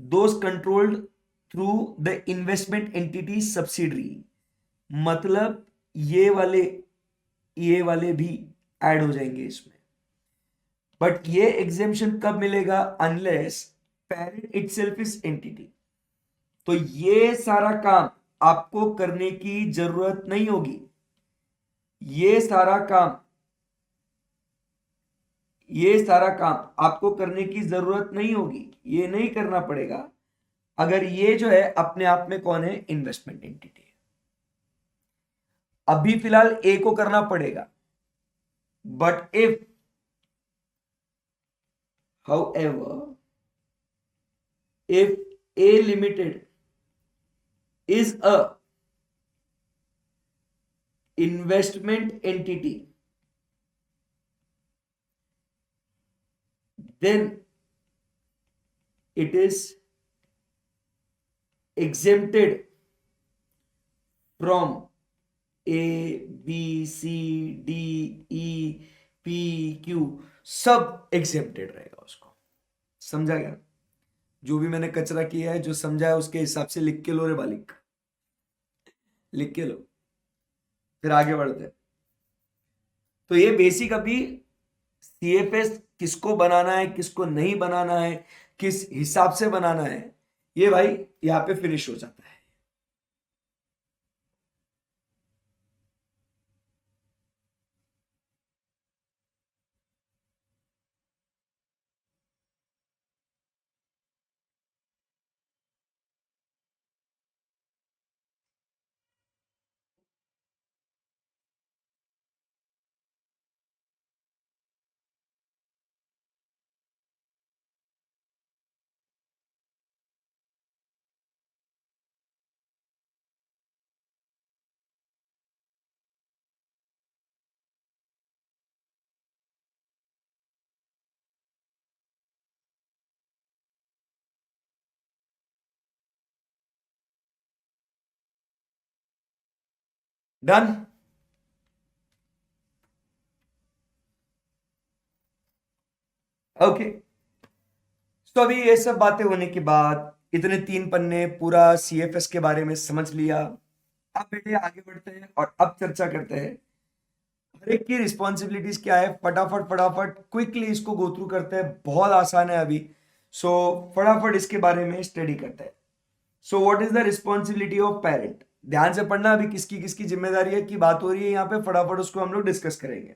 those controlled through the investment entity subsidiary। मतलब ये वाले भी ऐड हो जाएंगे इसमें। बट ये एग्जेम्पशन कब मिलेगा? Unless parent itself is entity. तो ये सारा काम आपको करने की जरूरत नहीं होगी। ये सारा काम आपको करने की जरूरत नहीं होगी, ये नहीं करना पड़ेगा अगर ये जो है अपने आप में कौन है? Investment entity. अभी फिलहाल ए को करना पड़ेगा, but if however if A limited is a investment entity, then it is exempted from A, B, C, D, E, P, Q, सब एग्जेम्प्टेड रहेगा उसको। समझा गया? जो भी मैंने कचरा किया है, जो समझा है उसके हिसाब से लिख के लो रे बालिक, लिख के लो, फिर आगे बढ़ते हैं। तो ये बेसिक अभी सीएफएस किसको बनाना है, किसको नहीं बनाना है, किस हिसाब से बनाना है, ये भाई यहां पे फिनिश हो जाता है। डन। ओके, तो अभी ये सब बातें होने के बाद, इतने 3 पन्ने पूरा सीएफएस के बारे में समझ लिया। अब बेटे आगे बढ़ते हैं और अब चर्चा करते हैं हर एक की रिस्पॉन्सिबिलिटीज क्या है। फटाफट फटाफट क्विकली इसको गो थ्रू करते हैं, बहुत आसान है अभी। सो फटाफट इसके बारे में स्टडी करते हैं। सो what is the responsibility of parent? ध्यान से पढ़ना, अभी किसकी किसकी जिम्मेदारी है की बात हो रही है यहाँ पे, फटाफट उसको हम लोग डिस्कस करेंगे।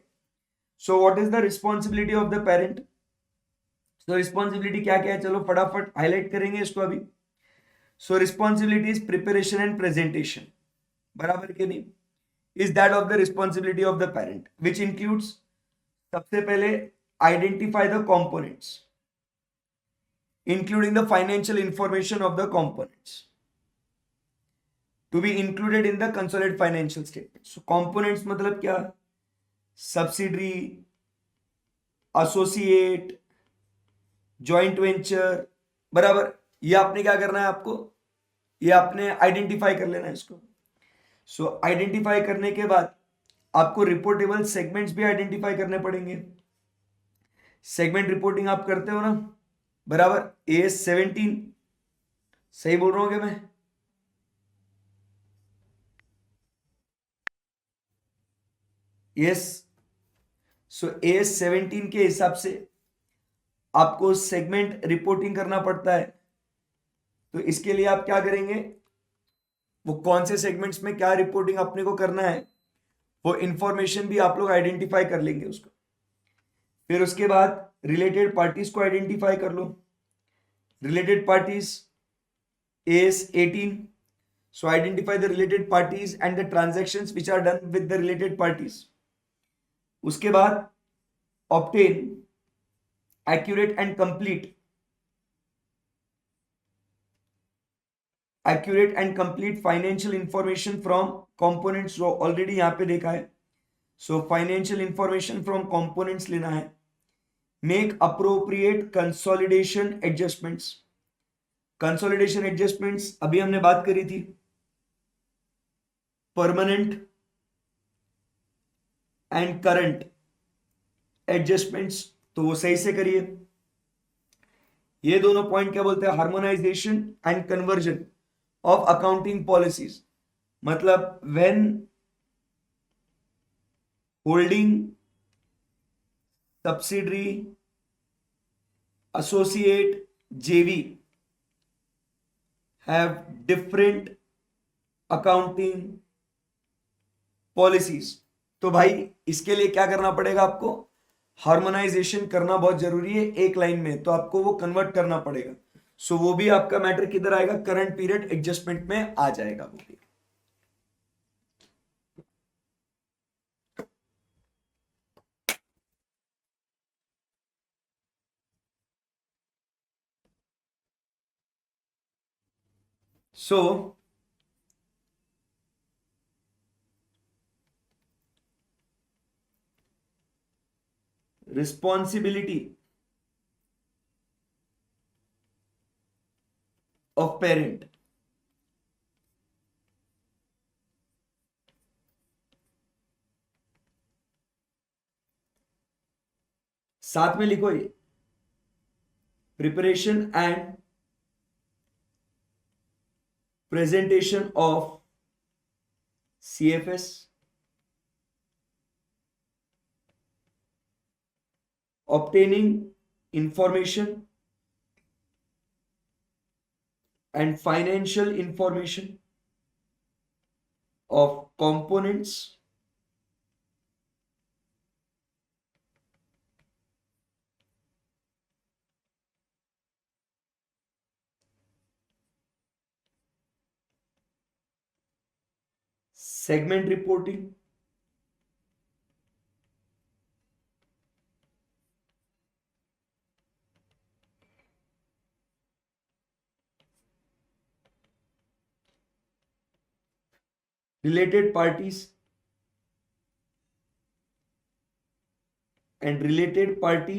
So what is the responsibility of the parent? तो रिस्पॉन्सिबिलिटी क्या क्या है, चलो फटाफट हाईलाइट करेंगे इसको अभी। So responsibility is preparation and presentation, बराबर के नहीं, is that of the responsibility of the parent which includes, सबसे पहले identify the components including the financial information of the components to be included in the consolidated financial statement. So components मतलब क्या? Subsidiary, associate, joint venture, बराबर। ये आपने क्या करना है, आपको ये आपने आइडेंटिफाई कर लेना है इसको। सो आइडेंटिफाई करने के बाद आपको रिपोर्टेबल सेगमेंट्स भी आइडेंटिफाई करने पड़ेंगे। सेगमेंट रिपोर्टिंग आप करते हो ना, बराबर। AS17, सही बोल रहा हूं क्या मैं? यस। सो AS17 के हिसाब से आपको सेगमेंट रिपोर्टिंग करना पड़ता है। तो इसके लिए आप क्या करेंगे? वो कौन से सेगमेंट्स में क्या रिपोर्टिंग अपने को करना है, वो इंफॉर्मेशन भी आप लोग आइडेंटिफाई कर लेंगे उसको। फिर उसके बाद रिलेटेड पार्टीज को आइडेंटिफाई कर लो। Related parties is 18, so identify the related parties and the transactions which are done with the related parties. उसके बाद obtain accurate and complete financial information from components, जो ऑलरेडी यहां पे देखा है। So financial information from components लेना है। Make appropriate consolidation adjustments. Consolidation adjustments अभी हमने बात करी थी, परमानेंट एंड करंट एडजस्टमेंट्स, तो वो सही से करिए। ये दोनों पॉइंट क्या बोलते हैं, harmonisation and conversion of accounting policies. मतलब when holding subsidiary associate JV have different accounting policies, तो भाई इसके लिए क्या करना पड़ेगा आपको, हार्मोनाइजेशन करना बहुत जरूरी है एक लाइन में, तो आपको वो कन्वर्ट करना पड़ेगा। सो वो भी आपका मैटर किधर आएगा, करंट पीरियड एडजस्टमेंट में आ जाएगा वो भी। सो रिस्पॉन्सिबिलिटी ऑफ पेरेंट, साथ में लिखो ये, preparation and presentation of CFS, obtaining information and financial information of components, segment reporting, related parties and related party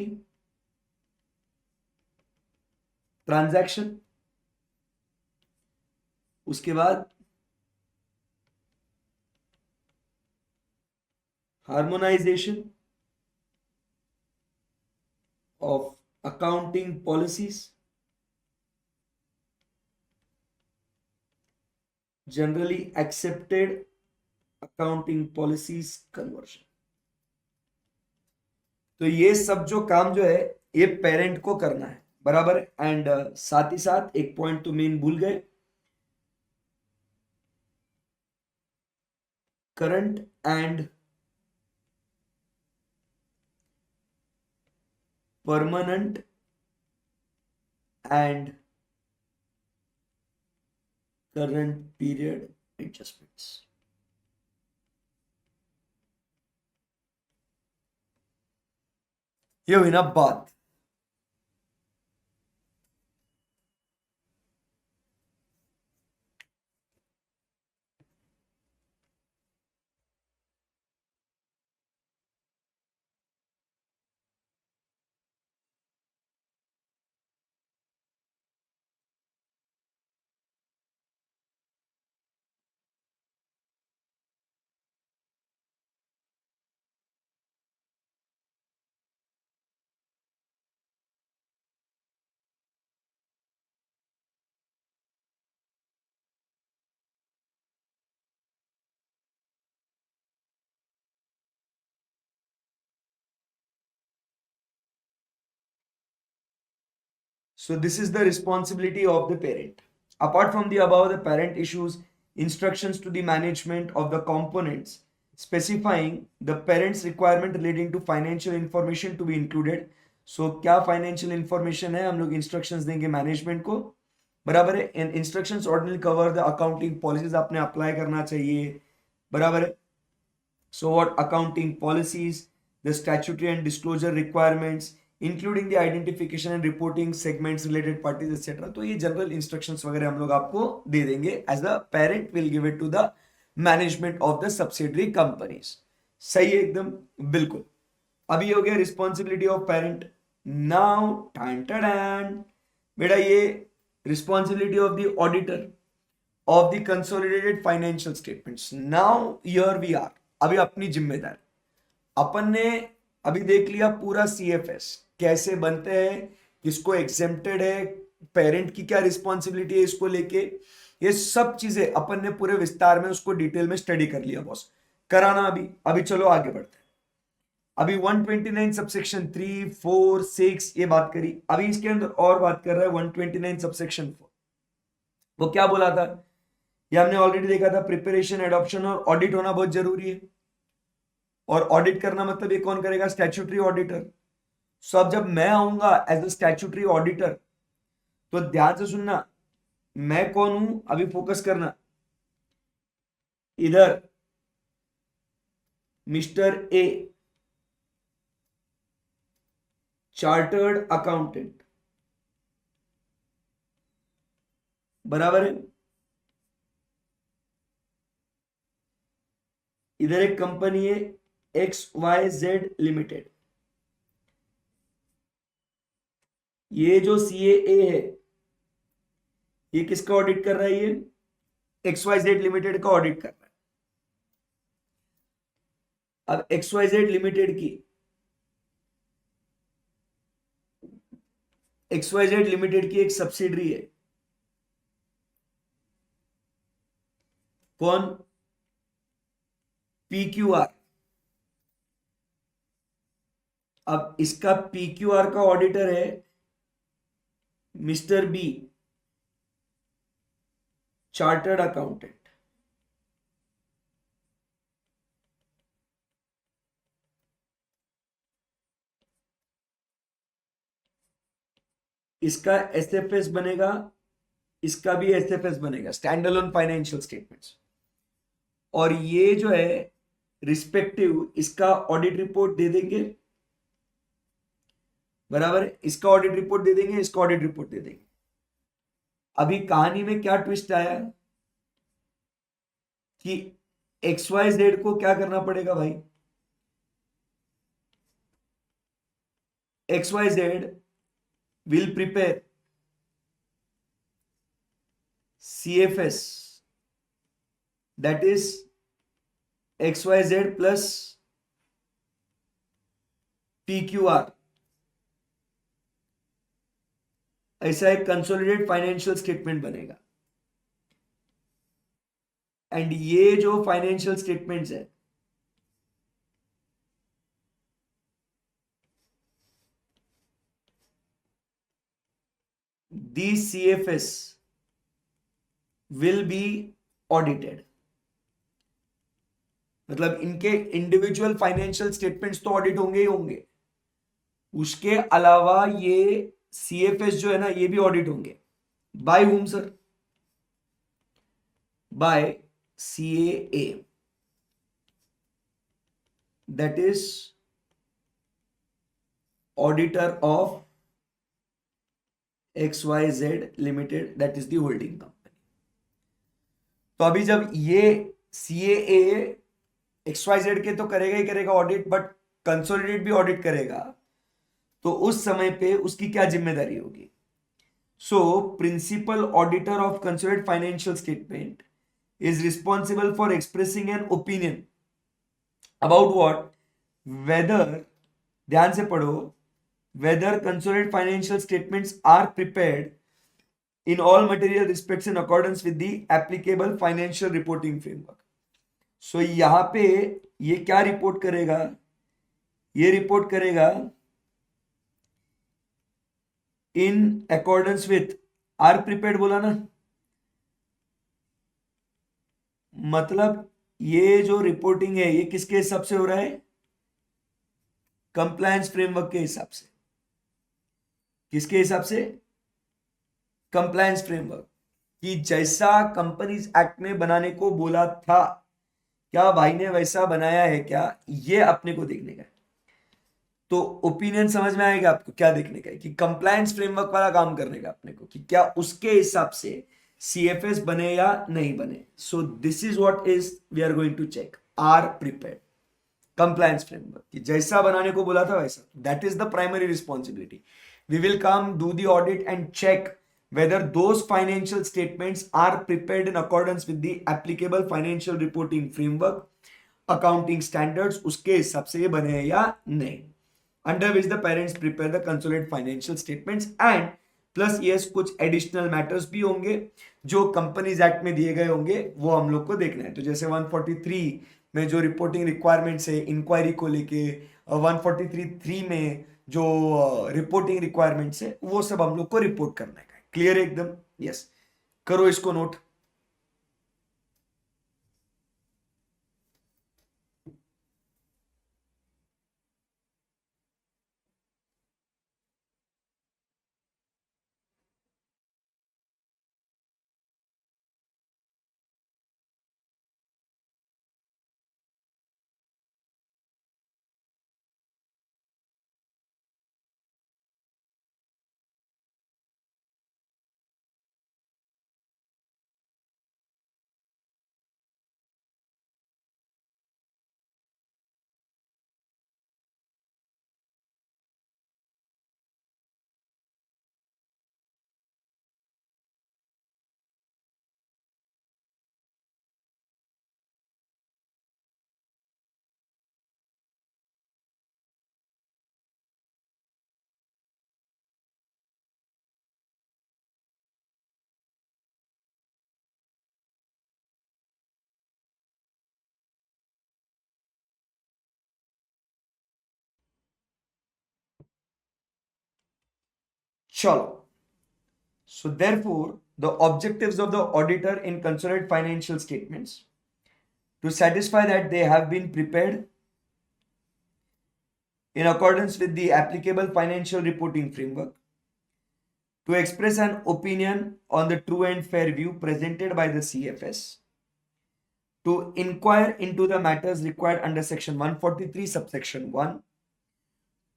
transaction। उसके बाद harmonisation of accounting policies, generally accepted accounting policies conversion. तो ये सब जो काम जो है ये पेरेंट को करना है, बराबर। एंड साथ ही साथ एक पॉइंट तो मेन भूल गए, current and permanent and current period adjustments. ये हुई ना बात। So this is the responsibility of the parent. Apart from the above, the parent issues instructions to the management of the components specifying the parent's requirement relating to financial information to be included. So क्या financial information है, हम लोग instructions देंगे management को, बराबर है. and instructions ordinarily cover the accounting policies आपने apply करना चाहिए, बराबर है. So what accounting policies, the statutory and disclosure requirements, including the identification and reporting segments, related parties, etc. तो ये जनरल इंस्ट्रक्शंस वगैरह हम लोग आपको दे देंगे. As the parent will give it to the management of the subsidiary companies. सही है एकदम, बिल्कुल. अभी हो गया responsibility of parent. Now time बेटा ये responsibility of the auditor of the consolidated financial statements. Now here we are. अभी अपनी जिम्मेदारी अपन ने अभी देख लिया पूरा सीएफएस कैसे बनते हैं, किसको एग्जेम्प्टेड है, पेरेंट की क्या रिस्पॉन्सिबिलिटी है इसको लेके, ये सब चीजें अपन ने पूरे विस्तार में उसको डिटेल में स्टडी कर लिया बॉस. कराना अभी चलो आगे बढ़ते हैं. अभी 129 सबसेक्शन 3, 4, 6 ये बात करी. अभी इसके अंदर और बात कर रहा है 129 सबसेक्शन 4. वो क्या बोला था, ये हमने ऑलरेडी देखा था. प्रिपरेशन, एडॉप्शन और ऑडिट होना बहुत जरूरी है. और ऑडिट करना मतलब ये कौन करेगा, स्टैट्यूटरी ऑडिटर. सो अब जब मैं आऊंगा एज अ स्टैट्यूटरी ऑडिटर तो ध्यान से सुनना, मैं कौन हूं अभी फोकस करना. इधर मिस्टर ए चार्टर्ड अकाउंटेंट, बराबर है. इधर एक कंपनी है XYZ लिमिटेड. ये जो CAA है ये किसका ऑडिट कर रहा है, ये XYZ लिमिटेड का ऑडिट कर रहा है. अब XYZ लिमिटेड की एक सब्सिडरी है. कौन, PQR. अब इसका PQR का ऑडिटर है मिस्टर बी, चार्टर्ड अकाउंटेंट. इसका SFS बनेगा, इसका भी SFS बनेगा, स्टैंड अलोन फाइनेंशियल स्टेटमेंट्स. और ये जो है रिस्पेक्टिव इसका ऑडिट रिपोर्ट दे देंगे, बराबर. इसका ऑडिट रिपोर्ट दे देंगे, इसका ऑडिट रिपोर्ट दे देंगे. अभी कहानी में क्या ट्विस्ट आया कि XYZ को क्या करना पड़ेगा भाई, XYZ will prepare CFS, that is XYZ plus PQR. ऐसा एक कंसोलिडेटेड फाइनेंशियल स्टेटमेंट बनेगा. एंड ये जो फाइनेंशियल स्टेटमेंट्स है these CFS will be audited. मतलब इनके इंडिविजुअल फाइनेंशियल स्टेटमेंट्स तो ऑडिट होंगे ही होंगे, उसके अलावा ये CFS जो है ना ये भी ऑडिट होंगे. By whom sir, by CAA, that is auditor of XYZ limited, that is the holding company. तो अभी जब ये CAA XYZ के तो करेगा ही करेगा ऑडिट, बट कंसोलिडेट भी ऑडिट करेगा, तो उस समय पे उसकी क्या जिम्मेदारी होगी. So principal auditor of consolidated financial statement is responsible for expressing an opinion about what, whether, ध्यान से पढ़ो, whether consolidated financial statements are prepared in all material respects in accordance with the applicable financial reporting framework. So यहां पे ये क्या report करेगा, ये report करेगा in accordance with, are prepared बोला ना, मतलब ये जो रिपोर्टिंग है ये किसके हिसाब से हो रहा है? कंप्लायंस फ्रेमवर्क के हिसाब से। किसके हिसाब से? Compliance framework. कि जैसा कंपनीज एक्ट में बनाने को बोला था, क्या भाई ने वैसा बनाया है क्या, ये अपने को देखने का है। तो ओपिनियन समझ में आएगा आपको क्या देखने का है कि कंप्लायंस फ्रेमवर्क वाला काम करने का अपने को, कि क्या उसके हिसाब से सीएफएस बने या नहीं बने। So this is what is we are going to check, are prepared compliance framework, कि जैसा बनाने को बोला था वैसा। That is the primary responsibility. We will come, do the audit and check whether those financial statements are prepared in accordance with the applicable financial reporting framework, accounting standards, उसके हिसाब से ये बने हैं या नहीं। Under which the parents prepare the consolidated financial statements and plus yes कुछ additional matters भी होंगे जो कंपनीज एक्ट में दिए गए होंगे, वो हम लोग को देखना है। तो जैसे 143 में जो रिपोर्टिंग रिक्वायरमेंट्स है इंक्वायरी को लेके, 143(3) में जो रिपोर्टिंग रिक्वायरमेंट्स है वो सब हम लोग को रिपोर्ट करने का है। क्लियर है एकदम? यस। करो इसको नोट। चलो, so therefore the objectives of the auditor in consolidated financial statements to satisfy that they have been prepared in accordance with the applicable financial reporting framework, to express an opinion on the true and fair view presented by the CFS, to inquire into the matters required under section 143 subsection 1,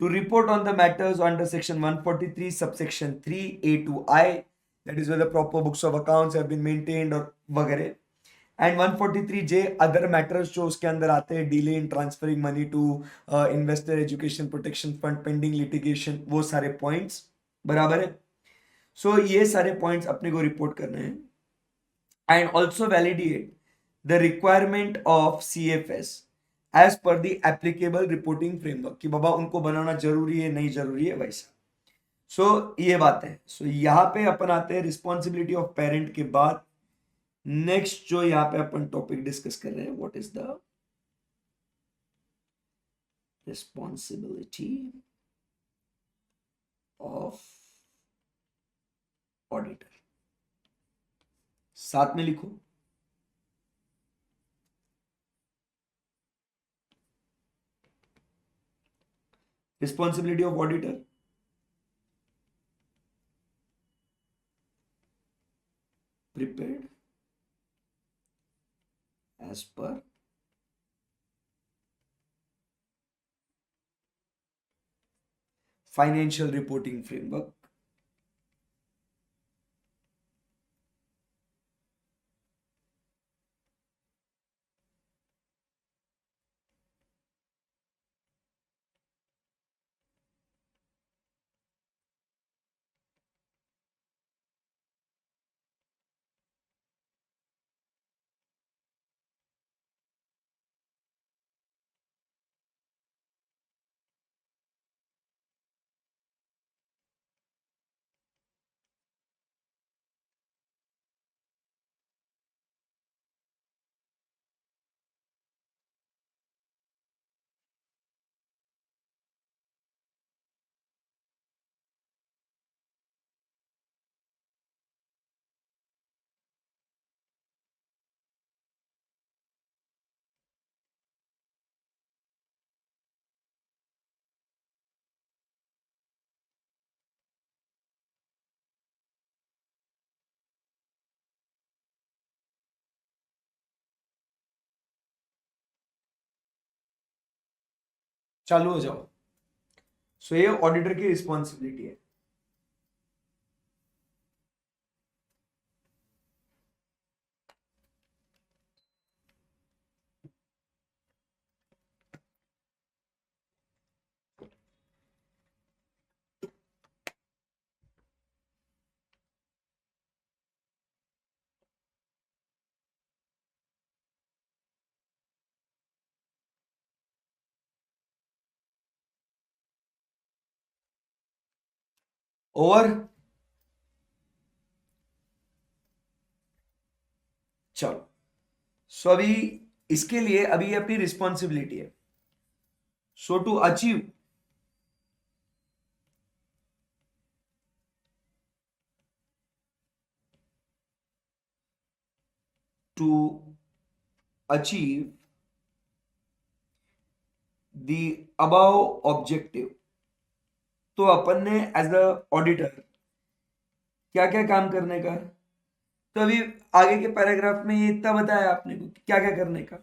to report on the matters under section 143 subsection 3 A to I, that is where the proper books of accounts have been maintained और वगैरह, and 143J other matters जो उसके अंदर आते हैं, delay in transferring money to investor education protection fund, pending litigation, वो सारे points बराबर है। सो ये सारे पॉइंट्स अपने को रिपोर्ट करने हैं and also validate the requirement of CFS as per the applicable reporting framework, कि बाबा उनको बनाना जरूरी है नहीं जरूरी है वैसा। सो ये बात है। सो यहाँ पे अपन आते हैं रिस्पॉन्सिबिलिटी ऑफ पेरेंट के बाद नेक्स्ट जो यहाँ पे अपन टॉपिक डिस्कस कर रहे हैं, what is the responsibility of auditor. साथ में लिखो, responsibility of auditor, prepared as per financial reporting framework चालू हो जाओ। सो ये ऑडिटर की रिस्पॉन्सिबिलिटी है। और चलो, सो अभी इसके लिए अभी ये अपनी रिस्पॉन्सिबिलिटी है। So to achieve to achieve the above objective, तो अपन ने एज अ ऑडिटर क्या क्या काम करने का। तो अभी आगे के पैराग्राफ में ये इतना बताया आपने को क्या क्या करने का,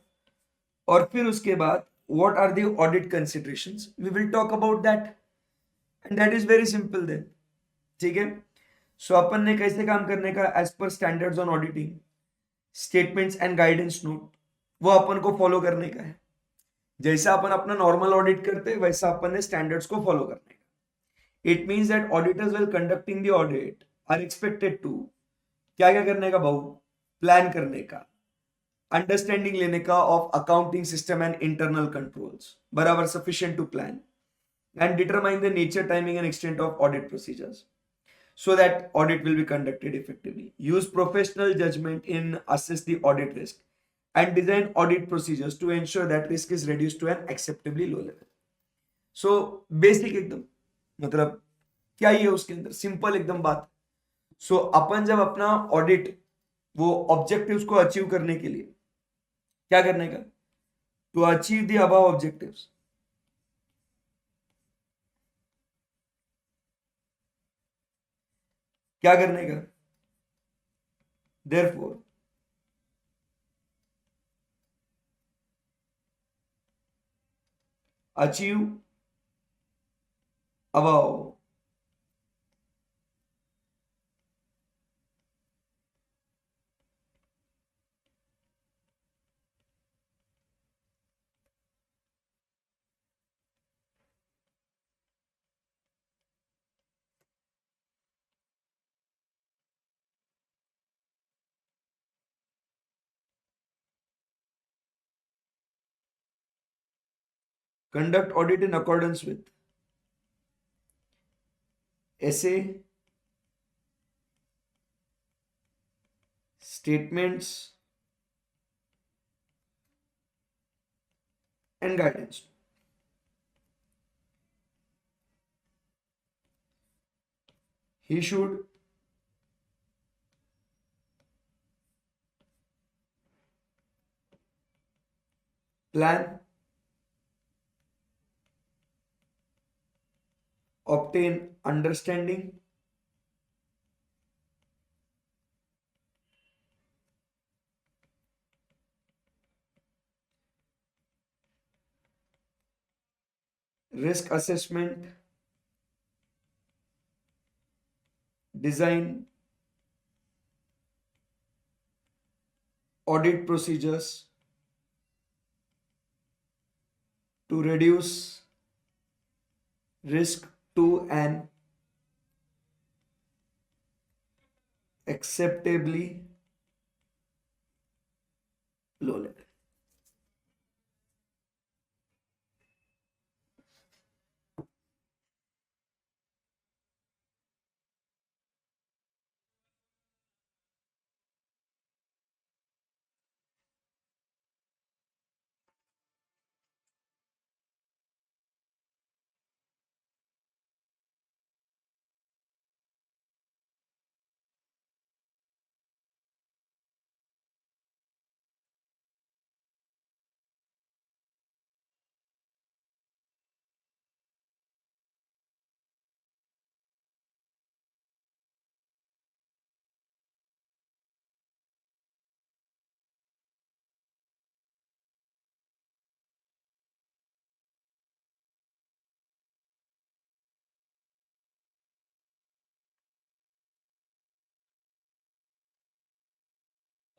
और फिर उसके बाद what are the audit considerations, we will talk about that, and that is very simple then. ठीक है। सो अपन ने कैसे काम करने का, as per standards on auditing, statements and guidance note, वो अपन को फॉलो करने का है। जैसा अपन अपना नॉर्मल ऑडिट करते हैं वैसा अपन ने स्टैंडर्ड्स को फॉलो करने का। It means that auditors will conducting the audit are expected to क्या क्या करने का भाऊ, प्लान करने का, अंडरस्टैंडिंग लेने का of accounting system and internal controls, बराबर sufficient to plan, and determine the nature, timing and extent of audit procedures so that audit will be conducted effectively. Use professional judgment in assess the audit risk and design audit procedures to ensure that risk is reduced to an acceptably low level. So basic एकदम, मतलब क्या ही है उसके अंदर, simple एकदम बात। सो अपन जब अपना ऑडिट वो ऑब्जेक्टिव्स को अचीव करने के लिए क्या करने का, to achieve the above objectives, क्या करने का, therefore achieve above conduct audit in accordance with essay, statements and guidance. He should plan, obtain understanding, risk assessment, design audit procedures to reduce risk to an acceptably low level.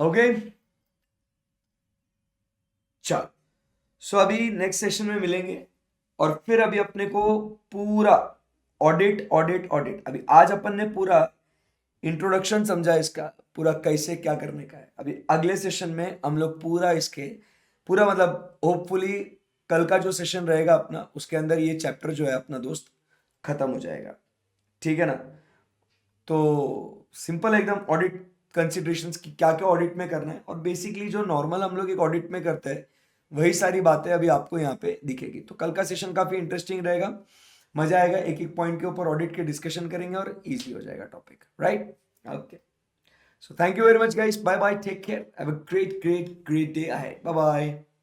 Okay चल, सो अभी next session में मिलेंगे और फिर अभी अपने को पूरा ऑडिट ऑडिट ऑडिट, अभी आज अपन ने पूरा इंट्रोडक्शन समझा इसका, पूरा कैसे क्या करने का है। अभी अगले सेशन में हम लोग पूरा इसके पूरा मतलब होपफुली कल का जो सेशन रहेगा अपना, उसके अंदर ये चैप्टर जो है अपना दोस्त खत्म हो जाएगा। ठीक है ना? तो सिंपल एकदम ऑडिट कंसिडरेशंस की क्या क्या ऑडिट में करना है, और बेसिकली जो नॉर्मल हम लोग एक ऑडिट में करते हैं वही सारी बातें अभी आपको यहाँ पे दिखेगी। तो कल का सेशन काफी इंटरेस्टिंग रहेगा, मजा आएगा, एक एक पॉइंट के ऊपर ऑडिट के डिस्कशन करेंगे और इजी हो जाएगा topic, right? Okay, so thank you very much guys, bye bye, take care, have a great great great day ahead, bye bye.